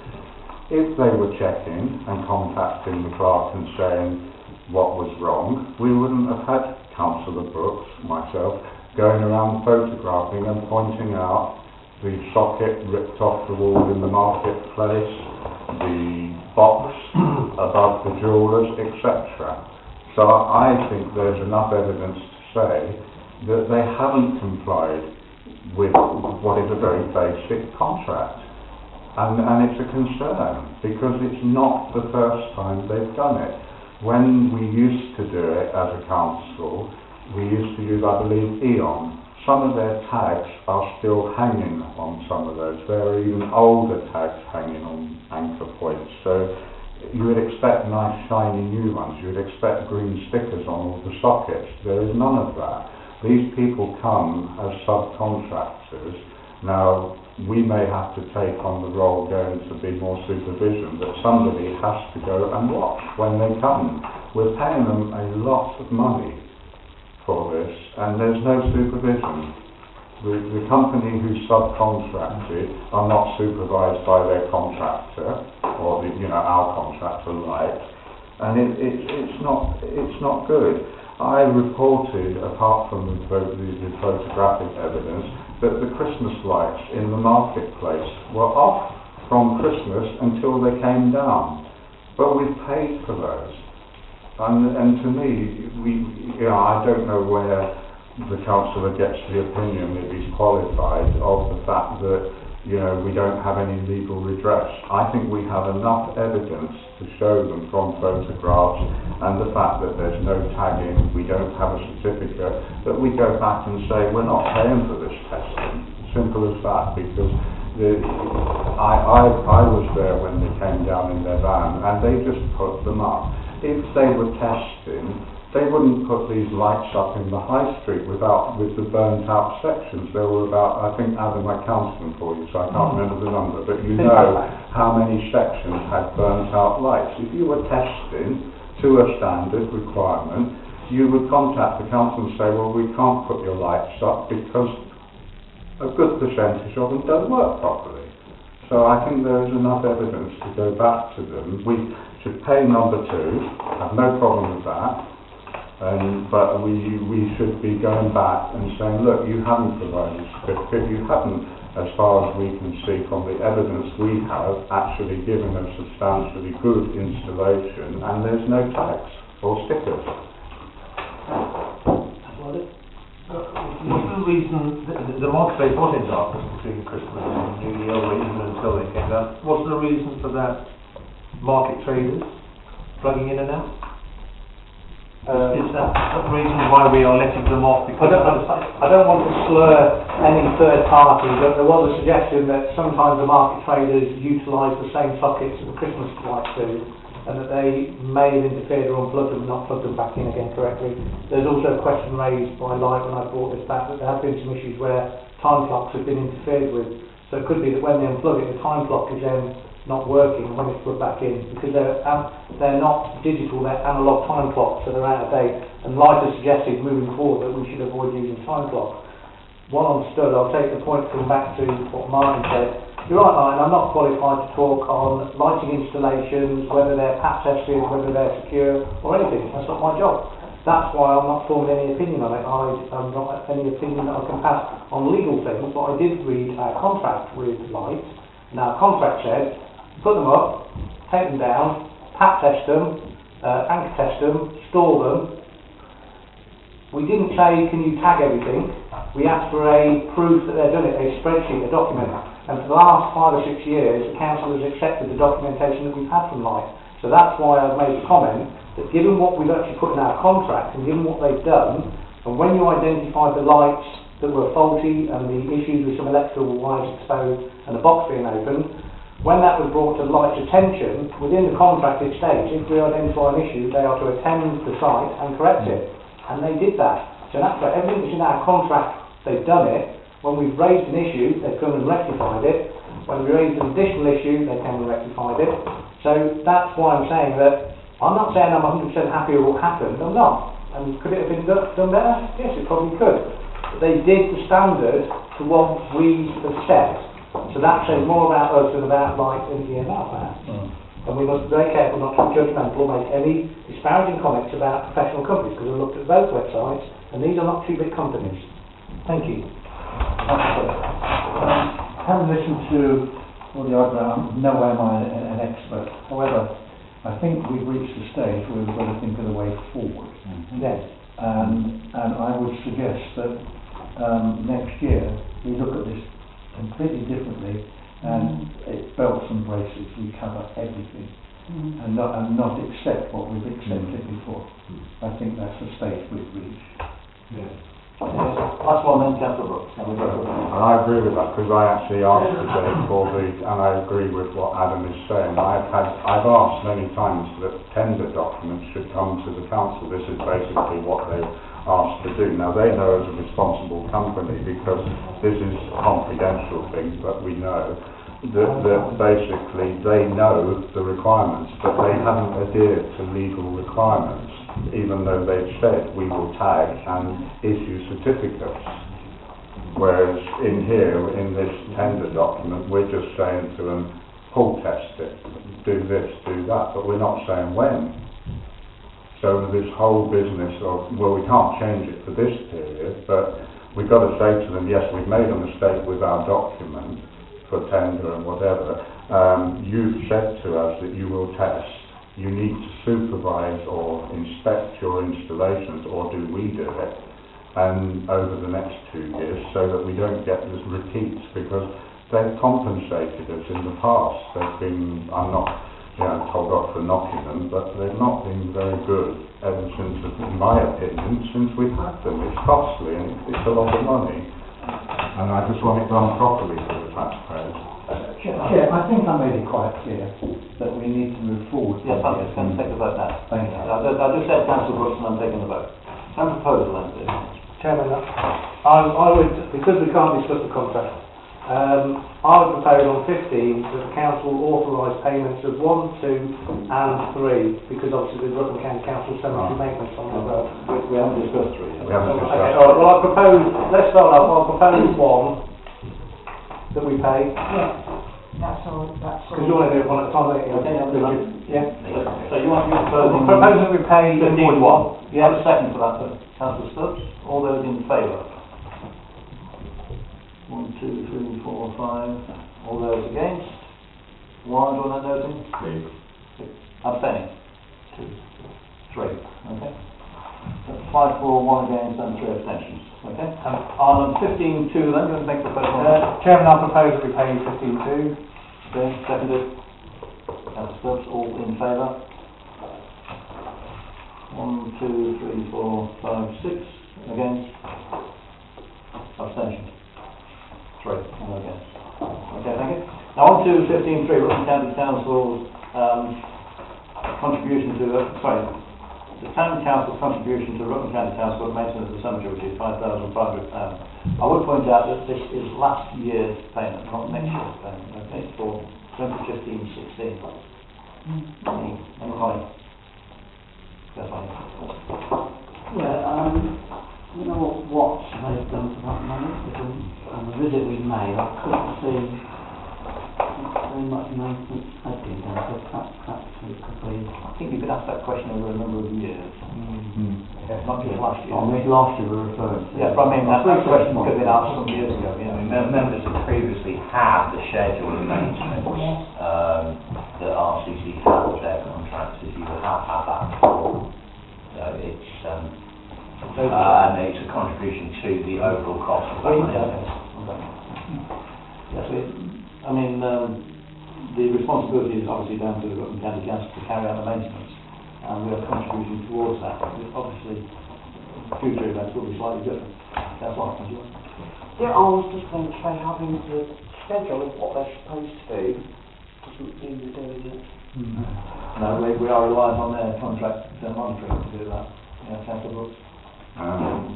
if they were checking and contacting the clerk and saying what was wrong, we wouldn't have had Councillor Brooks, myself, going around photographing and pointing out the socket ripped off the wall in the marketplace, the box above the jewellers, etc. So I think there's enough evidence to say that they haven't complied with what is a very basic contract. And it's a concern, because it's not the first time they've done it. When we used to do it as a council, we used to use, I believe, E.ON. Some of their tags are still hanging on some of those. There are even older tags hanging on anchor points. So you would expect nice shiny new ones. You would expect green stickers on all the sockets. There is none of that. These people come as subcontractors. Now, we may have to take on the role going to be more supervision, but somebody has to go and watch when they come. We're paying them a lot of money for this, and there's no supervision. The company who subcontracted are not supervised by their contractor, or our contractor, Light, and it's not good. I reported, apart from the photographic evidence, that the Christmas lights in the marketplace were off from Christmas until they came down. But we paid for those. And to me, I don't know where the councillor gets the opinion, if he's qualified, of the fact that, we don't have any legal redress. I think we have enough evidence to show them from photographs and the fact that there's no tagging, we don't have a certificate, that we go back and say we're not paying for this testing. Simple as that, because I was there when they came down in their van and they just put them up. If they were testing, they wouldn't put these lights up in the high street with the burnt out sections. There were about, I think Adam, I counted them for you, so I can't remember the number, but you know how many sections had burnt out lights. If you were testing to a standard requirement, you would contact the council and say, well, we can't put your lights up because a good percentage of them don't work properly. So I think there is enough evidence to go back to them. We should pay number 2, have no problem with that. But we should be going back and saying, look, you haven't provided a certificate, you haven't, as far as we can see from the evidence we have, actually given a substantially good installation, and there's no tags or stickers. What's the reason, the marketplace was in darkness between Christmas and New Year, or even until they came down. What's the reason for that? Market traders plugging in and out? Is that the reason why we are letting them off? I don't want to slur any third party, but there was a suggestion that sometimes the market traders utilise the same sockets that the Christmas lights do, and that they may have interfered or unplugged them and not plugged them back in again correctly. There's also a question raised by Light when I brought this back that there have been some issues where time clocks have been interfered with. So it could be that when they unplug it, the time clock is then not working when it's plugged back in, because they're not digital, they're analogue time clocks, so they're out of date. And Light has suggested moving forward that we should avoid using time clocks. Well understood, I'll take the point to come back to what Martin said. You're right, Martin, I'm not qualified to talk on lighting installations, whether they're PAT tested, whether they're secure, or anything. That's not my job. That's why I'm not forming any opinion on it. I'm not any opinion that I can pass on legal things, but I did read our contract with Light, and our contract said, put them up, take them down, PAT test them, anchor test them, store them. We didn't say, can you tag everything? We asked for a proof that they've done it, a spreadsheet, a document. And for the last 5 or 6 years, the council has accepted the documentation that we've had from Light. So that's why I've made the comment that given what we've actually put in our contract and given what they've done, and when you identified the lights that were faulty and the issues with some electrical wires exposed and the box being opened, when that was brought to Light's attention, within the contract it states, if we identify an issue, they are to attend the site and correct it. And they did that. So that's why everything that's in our contract, they've done it. When we've raised an issue, they've come and rectified it. When we raised an additional issue, they came and rectified it. So that's why I'm saying that, I'm not saying I'm 100% happy with what happened, I'm not. And could it have been done better? Yes, it probably could. But they did the standard to what we have set. So that says more about us than about Light and DMR, perhaps. And we must be very careful not to be judgmental or make any disparaging comments about professional companies, because I've looked at both websites, and these are not 2 big companies. Thank you. Having listened to all the argument, no way am I an expert. However, I think we've reached the stage where we've got to think of the way forward. Yes. And I would suggest that next year we look at this completely differently, and it's belts and braces, we cover everything, and not accept what we've accepted before. I think that's the stage we've reached. Yes. Last one then, Councillor Brooks. And I agree with that, because I actually asked today for and I agree with what Adam is saying. I've asked many times that tender documents should come to the council. This is basically what they've asked to do. Now they know as a responsible company, because this is confidential things, but we know that basically they know the requirements, but they haven't adhered to legal requirements, even though they've said we will tag and issue certificates. Whereas in here, in this tender document, we're just saying to them, pull test it, do this, do that, but we're not saying when. So this whole business of, well, we can't change it for this period, but we've got to say to them, yes, we've made a mistake with our document for tender and whatever. You've said to us that you will test. You need to supervise or inspect your installations, or do we do it? And over the next 2 years, so that we don't get this repeats, because they've compensated us in the past. They've been, I'm not, told off for knocking them, but they've not been very good ever since, in my opinion, since we've had them. It's costly and it's a lot of money, and I just want it done properly for the taxpayers. Chair, I think I made it quite clear that we need to move forward. Yes, I'm just going to take the vote now. Thank you. I just said Councillor Brooks and I'm taking the vote. Some proposal then, please. Chairman, I would, because we can't discuss the contract, I would propose on 15 that the council authorise payments of 1, 2 and 3, because obviously the Rutland County Council cemetery maintenance on the road. We haven't discussed 3. We haven't Okay, discussed all right, well I propose, let's start off, I'll propose 1 that we pay, That's all, because you want to do it one at a time, don't you? Okay, I'll do that. Yeah. So you want your Proposing proposal? that we pay 15.1. You have a second for that, Councillor Stubbs. All those in favour? 1, 2, 3, 4, 5. All those against? 1, do you want that noting? Please. Abstaining? 2, 3. Okay. That's 5 for, 1 against and 3 abstentions. Okay. And on 15.2 then, you want to make the first one? Chairman, I'll propose that we pay 15.2. Okay, seconded. Councillor Stubbs, all in favour? 1, 2, 3, 4, 5, 6. Against? Abstention? 3. And against. Okay, thank you. Now on to 15.3, Rutland County Council's contribution to, the Town Council's contribution to Rutland County Council for maintenance of the cemetery, which is £5,500. I would point out that this is last year's payment, not next year's payment, okay, for 2015-16. Any comment? Yes, fine. Yeah, you know what they've done for that money? Because on the visit we made, I couldn't see very much maintenance had been done, so perhaps we could be... I think you could ask that question over a number of years, not just last year. I mean, last year we were referring to... Yeah, but I mean, that question could have been asked some years ago, I mean, members have previously had the schedule of maintenance that RCC had with their contractors. You have had that before. So it's and it's a contribution to the overall cost of that maintenance. Yes, I mean, the responsibility is obviously down to the Rutland County Council to carry out the maintenance, and we are contributing towards that. Obviously, future events will be slightly different. That's what I'm doing. Yeah, I was just going to say having the schedule of what they're supposed to do doesn't mean they're doing it. No, we are reliant on their contract monitoring to do that. Yeah, Councillor Brooks.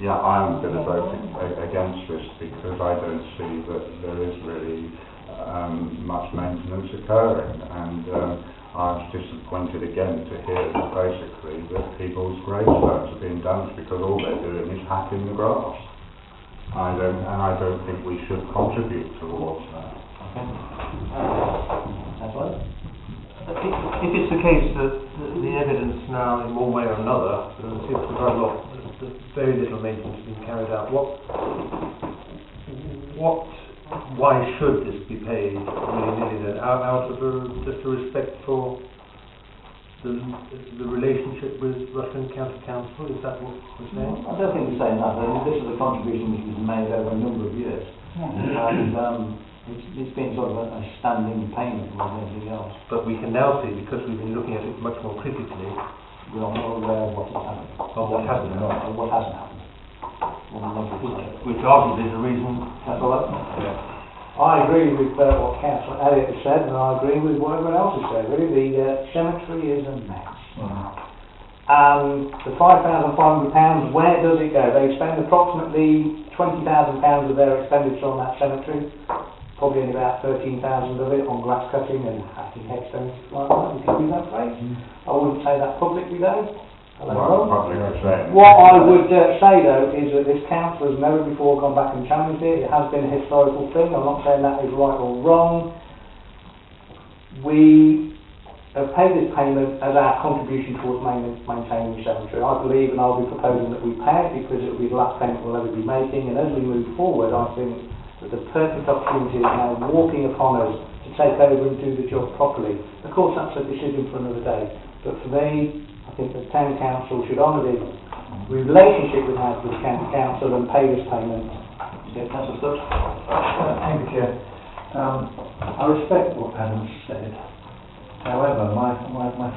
Yeah, I'm going to vote against this because I don't see that there is really much maintenance occurring, and I was disappointed again to hear that basically that people's gravestones are being damaged because all they're doing is hacking the grass. I don't think we should contribute towards that. Okay. That's right. If it's the case that the evidence now, in one way or another, seems to be very little maintenance being carried out, why should this be paid willy-nilly then? Out of just a respect for the relationship with Rutland County Council? Is that what we're saying? I don't think we're saying that. I mean, this is a contribution which was made over a number of years, and it's been sort of a standing payment more than anything else. But we can now see, because we've been looking at it much more critically, We are not aware of what has happened. of what hasn't Or happened. what hasn't happened. Or the negative. Which arguably is a reason. That's all right? I agree with what Councillor Elliott has said, and I agree with what everyone else has said. Really, the cemetery is a mess. And the £5,500, where does it go? They spend approximately £20,000 of their expenditure on that cemetery. Probably only about 13,000 of it on grass cutting and hacking headstones like that. We can use that phrase. I wouldn't say that publicly though. What I would say though is that this council has never before gone back and challenged it. It has been a historical thing. I'm not saying that is right or wrong. We pay this payment as our contribution towards maintaining the cemetery. I believe, and I'll be proposing that we pay it because it will be the last payment we'll ever be making, and as we move forward, I think that the perfect opportunity is now walking upon us to take over and do the job properly. Of course, that's a decision for another day, but for me, I think the town council should honour the relationship we have with the county council and pay this payment. Yeah, Councillor Stubbs? Thank you, Chair. I respect what Adam's said. However, my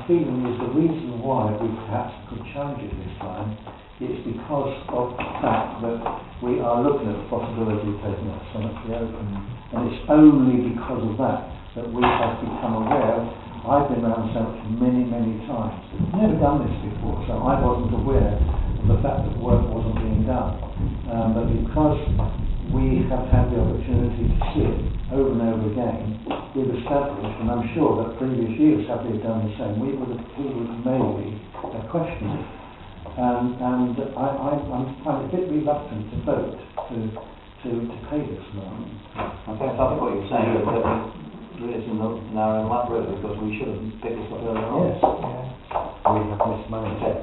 feeling is the reason why we perhaps could challenge it this time is because of the fact that we are looking at the possibility of taking that cemetery open. And it's only because of that that we have become aware. I've been around the cemetery many, many times. Never done this before, so I wasn't aware of the fact that work wasn't being done. But because we have had the opportunity to see it over and over again, we've established, and I'm sure that previous years have they done the same, we would maybe question it. And I'm a bit reluctant to vote to pay this loan. Okay, so I think what you're saying is that it is in our own lap really, because we should have picked this up earlier on. Yes. We have missed money. Okay.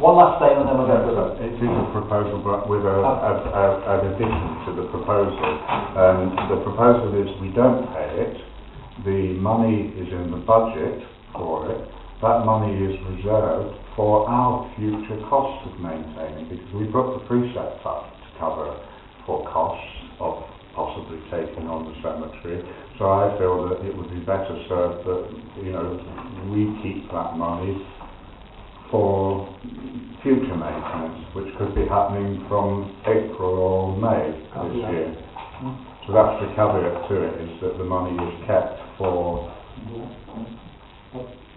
One last statement, then we'll go through it. It is a proposal, but with an addition to the proposal. The proposal is we don't pay it. The money is in the budget for it. That money is reserved for our future costs of maintaining, because we put the precept up to cover for costs of possibly taking on the cemetery. So I feel that it would be better served that, we keep that money for future maintenance, which could be happening from April or May this year. So that's the caveat to it, is that the money is kept for...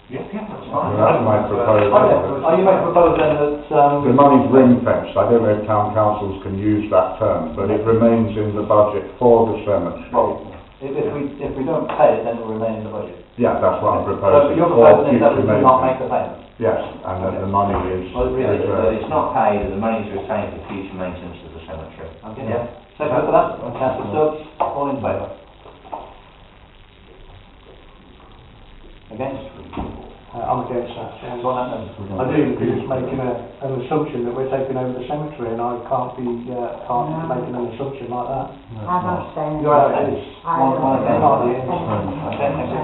Yes, that's So that's my proposal. Are you making a proposal then that... The money's ring-fenced. I don't know if town councils can use that term, but it remains in the budget for the cemetery. Well, if we don't pay it, then it will remain in the budget. Yeah, that's what I'm So proposing. your for proposal is that we future do not maintenance. make the payment? Yes, and that the money is Well, really, reserved. It's not paid, and the money is retained for future maintenance of the cemetery. Okay, yeah. Second for that, Councillor Stubbs, all in favour? Against? I'm against that, Chair. Go on then. I do, because it's making an assumption that we're taking over the cemetery, and I can't be making an assumption like that. I've abstained. You're against? One against. Okay, thank you.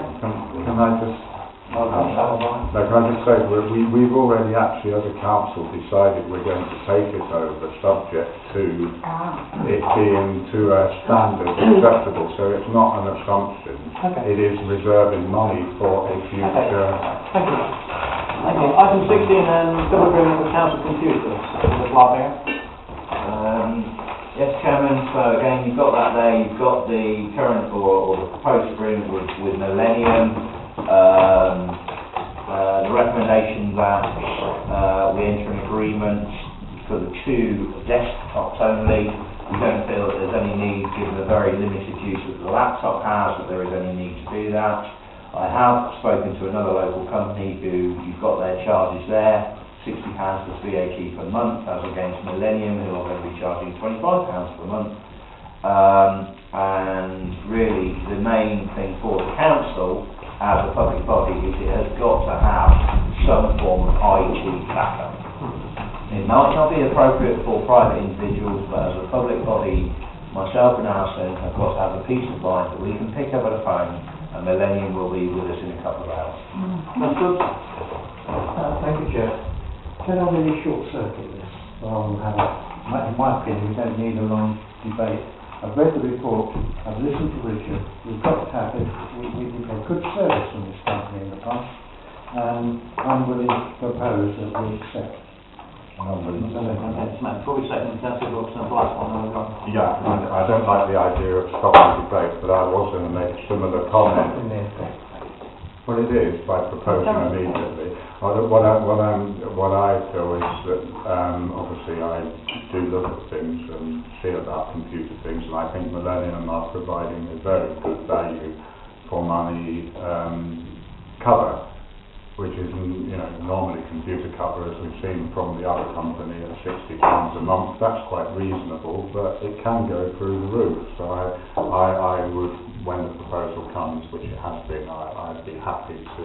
Can I just... No, can I just say, we've already actually, as a council, decided we're going to take it over, subject to it being to a standard acceptable, so it's not an assumption. Okay. It is reserving money for a future... Thank you. Thank you. Item 16, double agreement with council computers. Mr. Clark here. Yes, Chairman, so again, you've got that there, you've got the current or the proposed agreement with Millennium. The recommendation that we enter an agreement for the 2 desktops only. We don't feel that there's any need, given the very limited use that the laptop has, that there is any need to do that. I have spoken to another local company who, you've got their charges there, £60 plus VAT per month, as against Millennium, who are going to be charging £25 per month. And really, the main thing for the council, as a public body, is it has got to have some form of IT backup. It might not be appropriate for private individuals, but as a public body, myself and Alison have got to have a peace of mind that we can pick up at a phone, and Millennium will be with us in a couple of hours. That's good. Thank you, Chair. Can I really short circuit this? Rather than have in my opinion, we don't need a long debate. I've read the report, I've listened to Richard, we've got to have it, we've had good service from this company in the past, and I'm willing to propose that we accept. Before we second, Councillor Wilson, the last one. Yeah, I don't like the idea of stopping debate, but I was going to make a similar comment. Well, it is, by proposing immediately. What I feel is that, obviously I do look at things and see about computer things, and I think Millennium are providing a very good value for money cover, which is, normally computer cover, as we've seen from the other company, at £60 a month. That's quite reasonable, but it can go through the roof. So I would, when the proposal comes, which it has been, I'd be happy to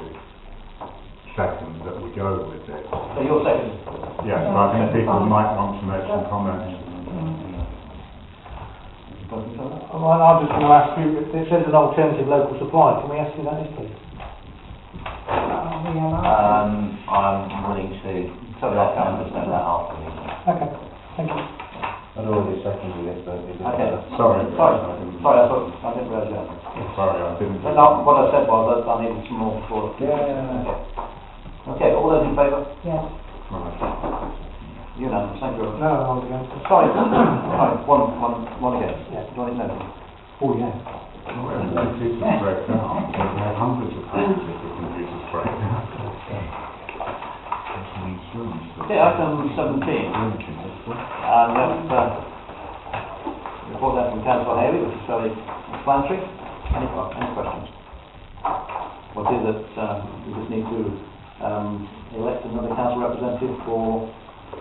second that we go with it. So you're second. Yes, but I think people might want to make some comments. I'm just going to ask you, it says an alternative local supply, can we ask you that, please? I'm willing to let them understand that after the meeting. Okay, thank you. I'd already seconded it, but it didn't Okay. matter. Sorry. Sorry, I didn't realise that. Sorry, I didn't. But no, what I said was that I needed some more for. Yeah. Okay, all those in favour? Yes. Unanimous, thank you. No, I'm against it. Sorry, sorry, one again. Yeah. Do you want to know? Oh, yeah. When computers break down, we have hundreds of pages if the computers break down. Okay, item 17. And that's report there from Councillor Haley, which is fairly explanatory. Any questions? What is it, we just need to elect another council representative for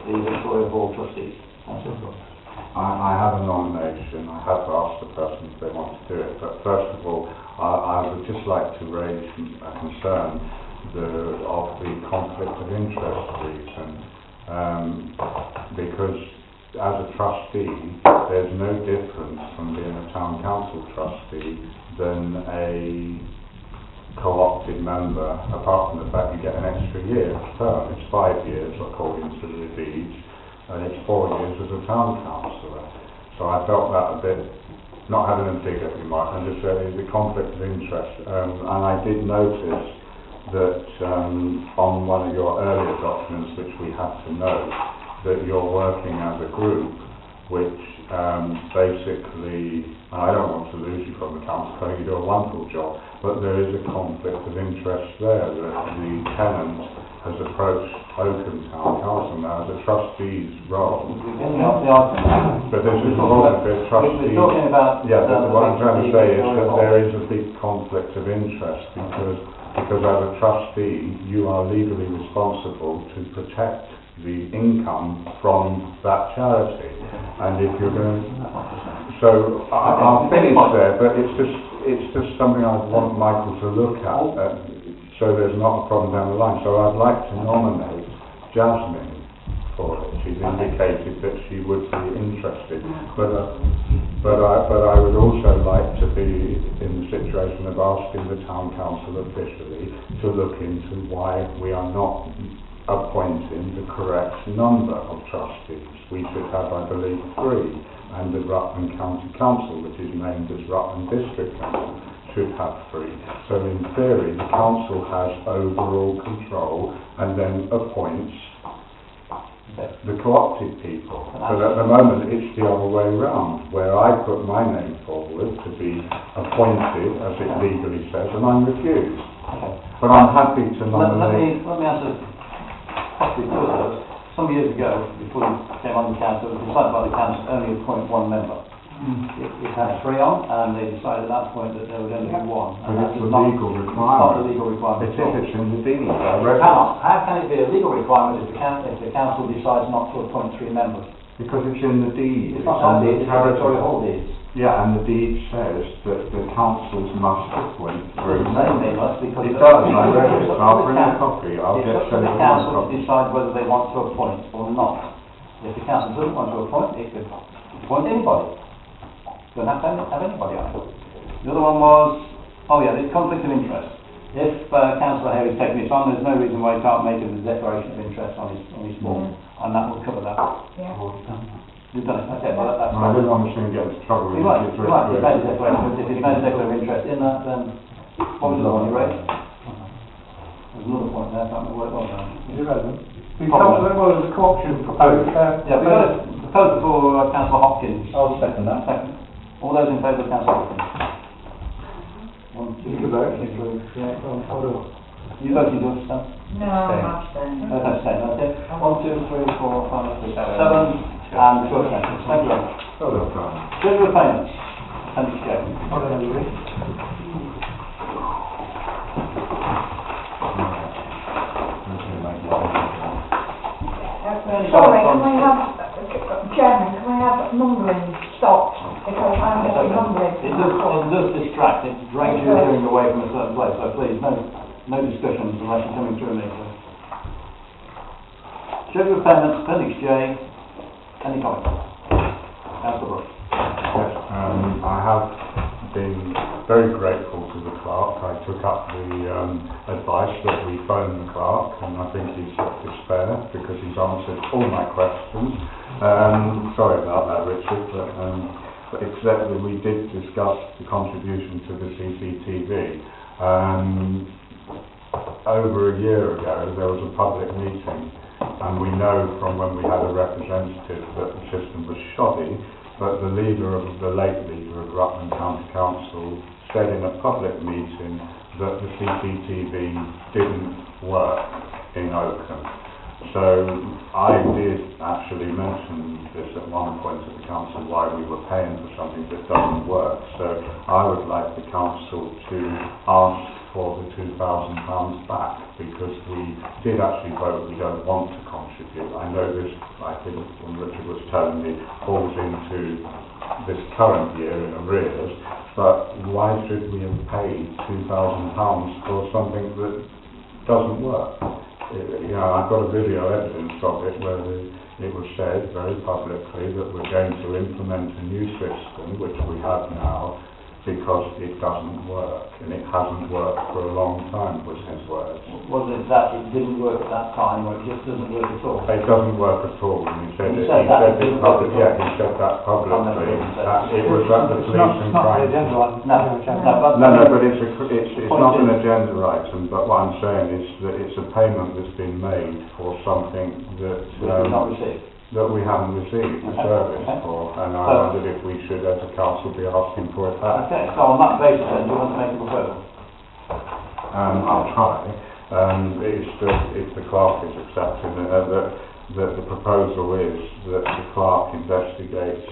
the Victoria Hall trustees. I have a nomination. I have asked the person if they want to do it, but first of all, I would just like to raise a concern of the conflict of interest reason, because as a trustee, there's no difference from being a town council trustee than a co-opted member, apart from the fact you get an extra year term. It's 5 years according to the deeds, and it's 4 years as a town councillor. So I felt that a bit, not having a dig at you, Mike, I'm just saying the conflict of interest. And I did notice that on one of your earlier documents, which we have to note, that you're working as a group, which basically, and I don't want to lose you from the council, I think you do a wonderful job, but there is a conflict of interest there, that the tenant has approached Oakham Town Council now as a trustee's role. But this is more of a trustee. We're talking about... Yeah, but what I'm trying to say is that there is a big conflict of interest because as a trustee you are legally responsible to protect the income from that charity, and if you're going so I'll finish there, but it's just something I want Michael to look at, so there's not a problem down the line. So I'd like to nominate Jasmine for it. She's indicated that she would be interested, but I would also like to be in the situation of asking the town council officially to look into why we are not appointing the correct number of trustees. We should have, I believe, 3, and the Rutland County Council, which is named as Rutland District Council, should have 3. So in theory, the council has overall control and then appoints the co-opted people. But at the moment, it's the other way around, where I put my name forward to be appointed, as it legally says, and I'm refused. But I'm happy to nominate... Let me answer possibly 2 of those. Some years ago, before you came on the council, it was decided by the council to only appoint 1 member. It had 3 on, and they decided at that point that there would only be 1. But it's a legal requirement. Not a legal requirement. It is, it's in the deed. How can it be a legal requirement if the council decides not to appoint 3 members? Because it's in the deed. It's not our deed, it's the Victoria Hall deed. Yeah, and the deed says that the councils must appoint 3 They must, because it does, I read it, so I'll bring a copy, I'll it's get up to sent the a council to copy. decide whether they want to appoint or not. If the council doesn't want to appoint, it could appoint anybody. Don't have to have anybody on it. The other one was, the conflict of interest. If Councillor Harry's taken this on, there's no reason why he can't make a declaration of interest on his form, and that will cover that. Yeah. You've done it, okay, well that's... I didn't want to get into trouble with You might, it. you've made a declaration, but if you've made a declaration of interest in that, then what was the one you raised? There's another point there, I can't remember what it was now. Is it relevant? Well, there's a co-option proposed. Yeah, we've got a proposal for Councillor Hopkins. I'll second that. Second. All those in favour of Councillor Hopkins? 1, 2, You can vote. You voted, you understand? No, I'm abstaining. Abstain, okay. 1, 2, 3, 4, 5, 6, 7, and 2 abstentions. Thank you very much. Well done. Schedule of payments. Appendix J. Sorry, can we have, Chairman, can we have mumbling stopped? Because I'm getting mumbling. It does distract, it drains your hearing away from a certain place, so please, no No discussions unless you're coming through me. Schedule of payments, Appendix J. Any comments? Councillor Brooks. Yes, I have been very grateful to the clerk. I took up the advice that we phone the clerk, and I think it's fair because he's answered all my questions. Sorry about that, Richard, but except that we did discuss the contribution to the CCTV. Over a year ago, there was a public meeting, and we know from when we had a representative that the system was shoddy, but the late leader of Rutland County Council said in a public meeting that the CCTV didn't work in Oakham. So I did actually mention this at one point to the council, why we were paying for something that doesn't work. So I would like the council to ask for the £2,000 back, because we did actually vote we don't want to contribute. I know this, I think when Richard was telling me, falls into this current year in arrears, but why should we have paid £2,000 for something that doesn't work? I've got a video evidence of it where it was said very publicly that we're going to implement a new system, which we have now, because it doesn't work, and it hasn't worked for a long time, was his words. Was it that it didn't work at that time, or it just doesn't work at all? It doesn't work at all, and he said He it. said that it didn't work at all. Yeah, he said that publicly. It was at the police and crime. No, but it's not an agenda item. But what I'm saying is that it's a payment that's been made for something that not received. That we haven't received a service for, and I wondered if we should, as a council, be asking for it back. Okay, so on that basis, then, do you want to make a proposal? I'll try. If the clerk is accepting it, that the proposal is that the clerk investigates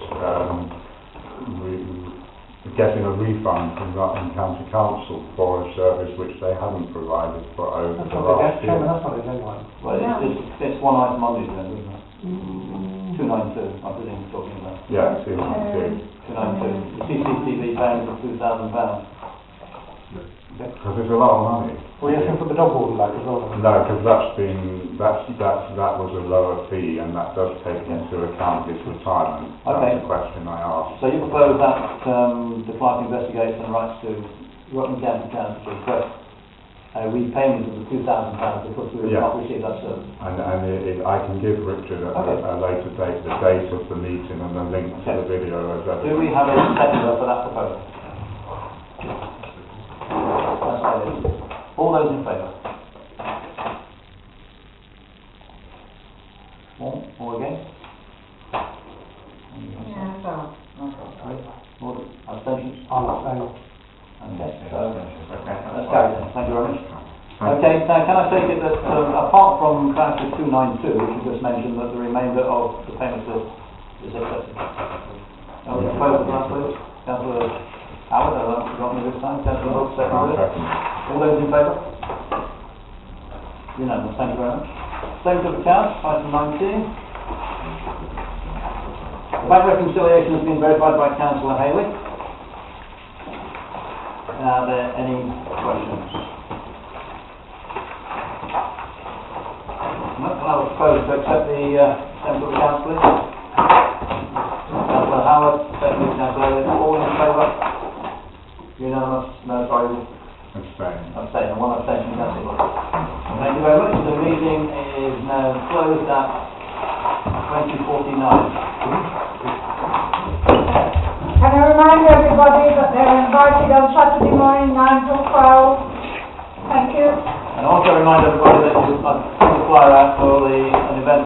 getting a refund from Rutland County Council for a service which they haven't provided for over the last year. That's not a genuine. Well, it's one item on the agenda, isn't it? 292, I presume you're talking about. Yeah, 292. 292. The CCTV payment of £2,000. Because there's a lot of money. Well, you can put the dog warden back as well. No, because that was a lower fee, and that does take into account his retirement. Okay. That's the question I asked. So you propose that the clerk investigates and writes to Rutland County Council to request a repayment of the £2,000 because we have not received that service. And I can give Richard a later date, the date of the meeting and the link to the video as evidence. Do we have a seconder for that proposal? All those in favour? All against? Yeah, so. All abstentions? I'm not saying. Okay, so that's carried then. Thank you very much. Okay, so can I take it that apart from transfer 292, which you just mentioned, that the remainder of the payment is accepted? Proposal for that, please? Councillor Howard, I haven't forgotten you this time. Councillor Brooks, seconded. All those in favour? Unanimous, thank you very much. Statement of accounts, item 19. The bank reconciliation has been verified by Councillor Haley. Are there any questions? No, I will propose to accept the statement of accounts, please. Councillor Howard, seconded. Councillor Haley, all in favour? Unanimous? No, sorry. Abstain. And one abstention, Councillor. Thank you very much. The meeting is now closed at 20:49. Can I remind everybody that they're invited on Saturday morning, 9 till 12. Thank you. And also remind everybody that you put the flyer out for an event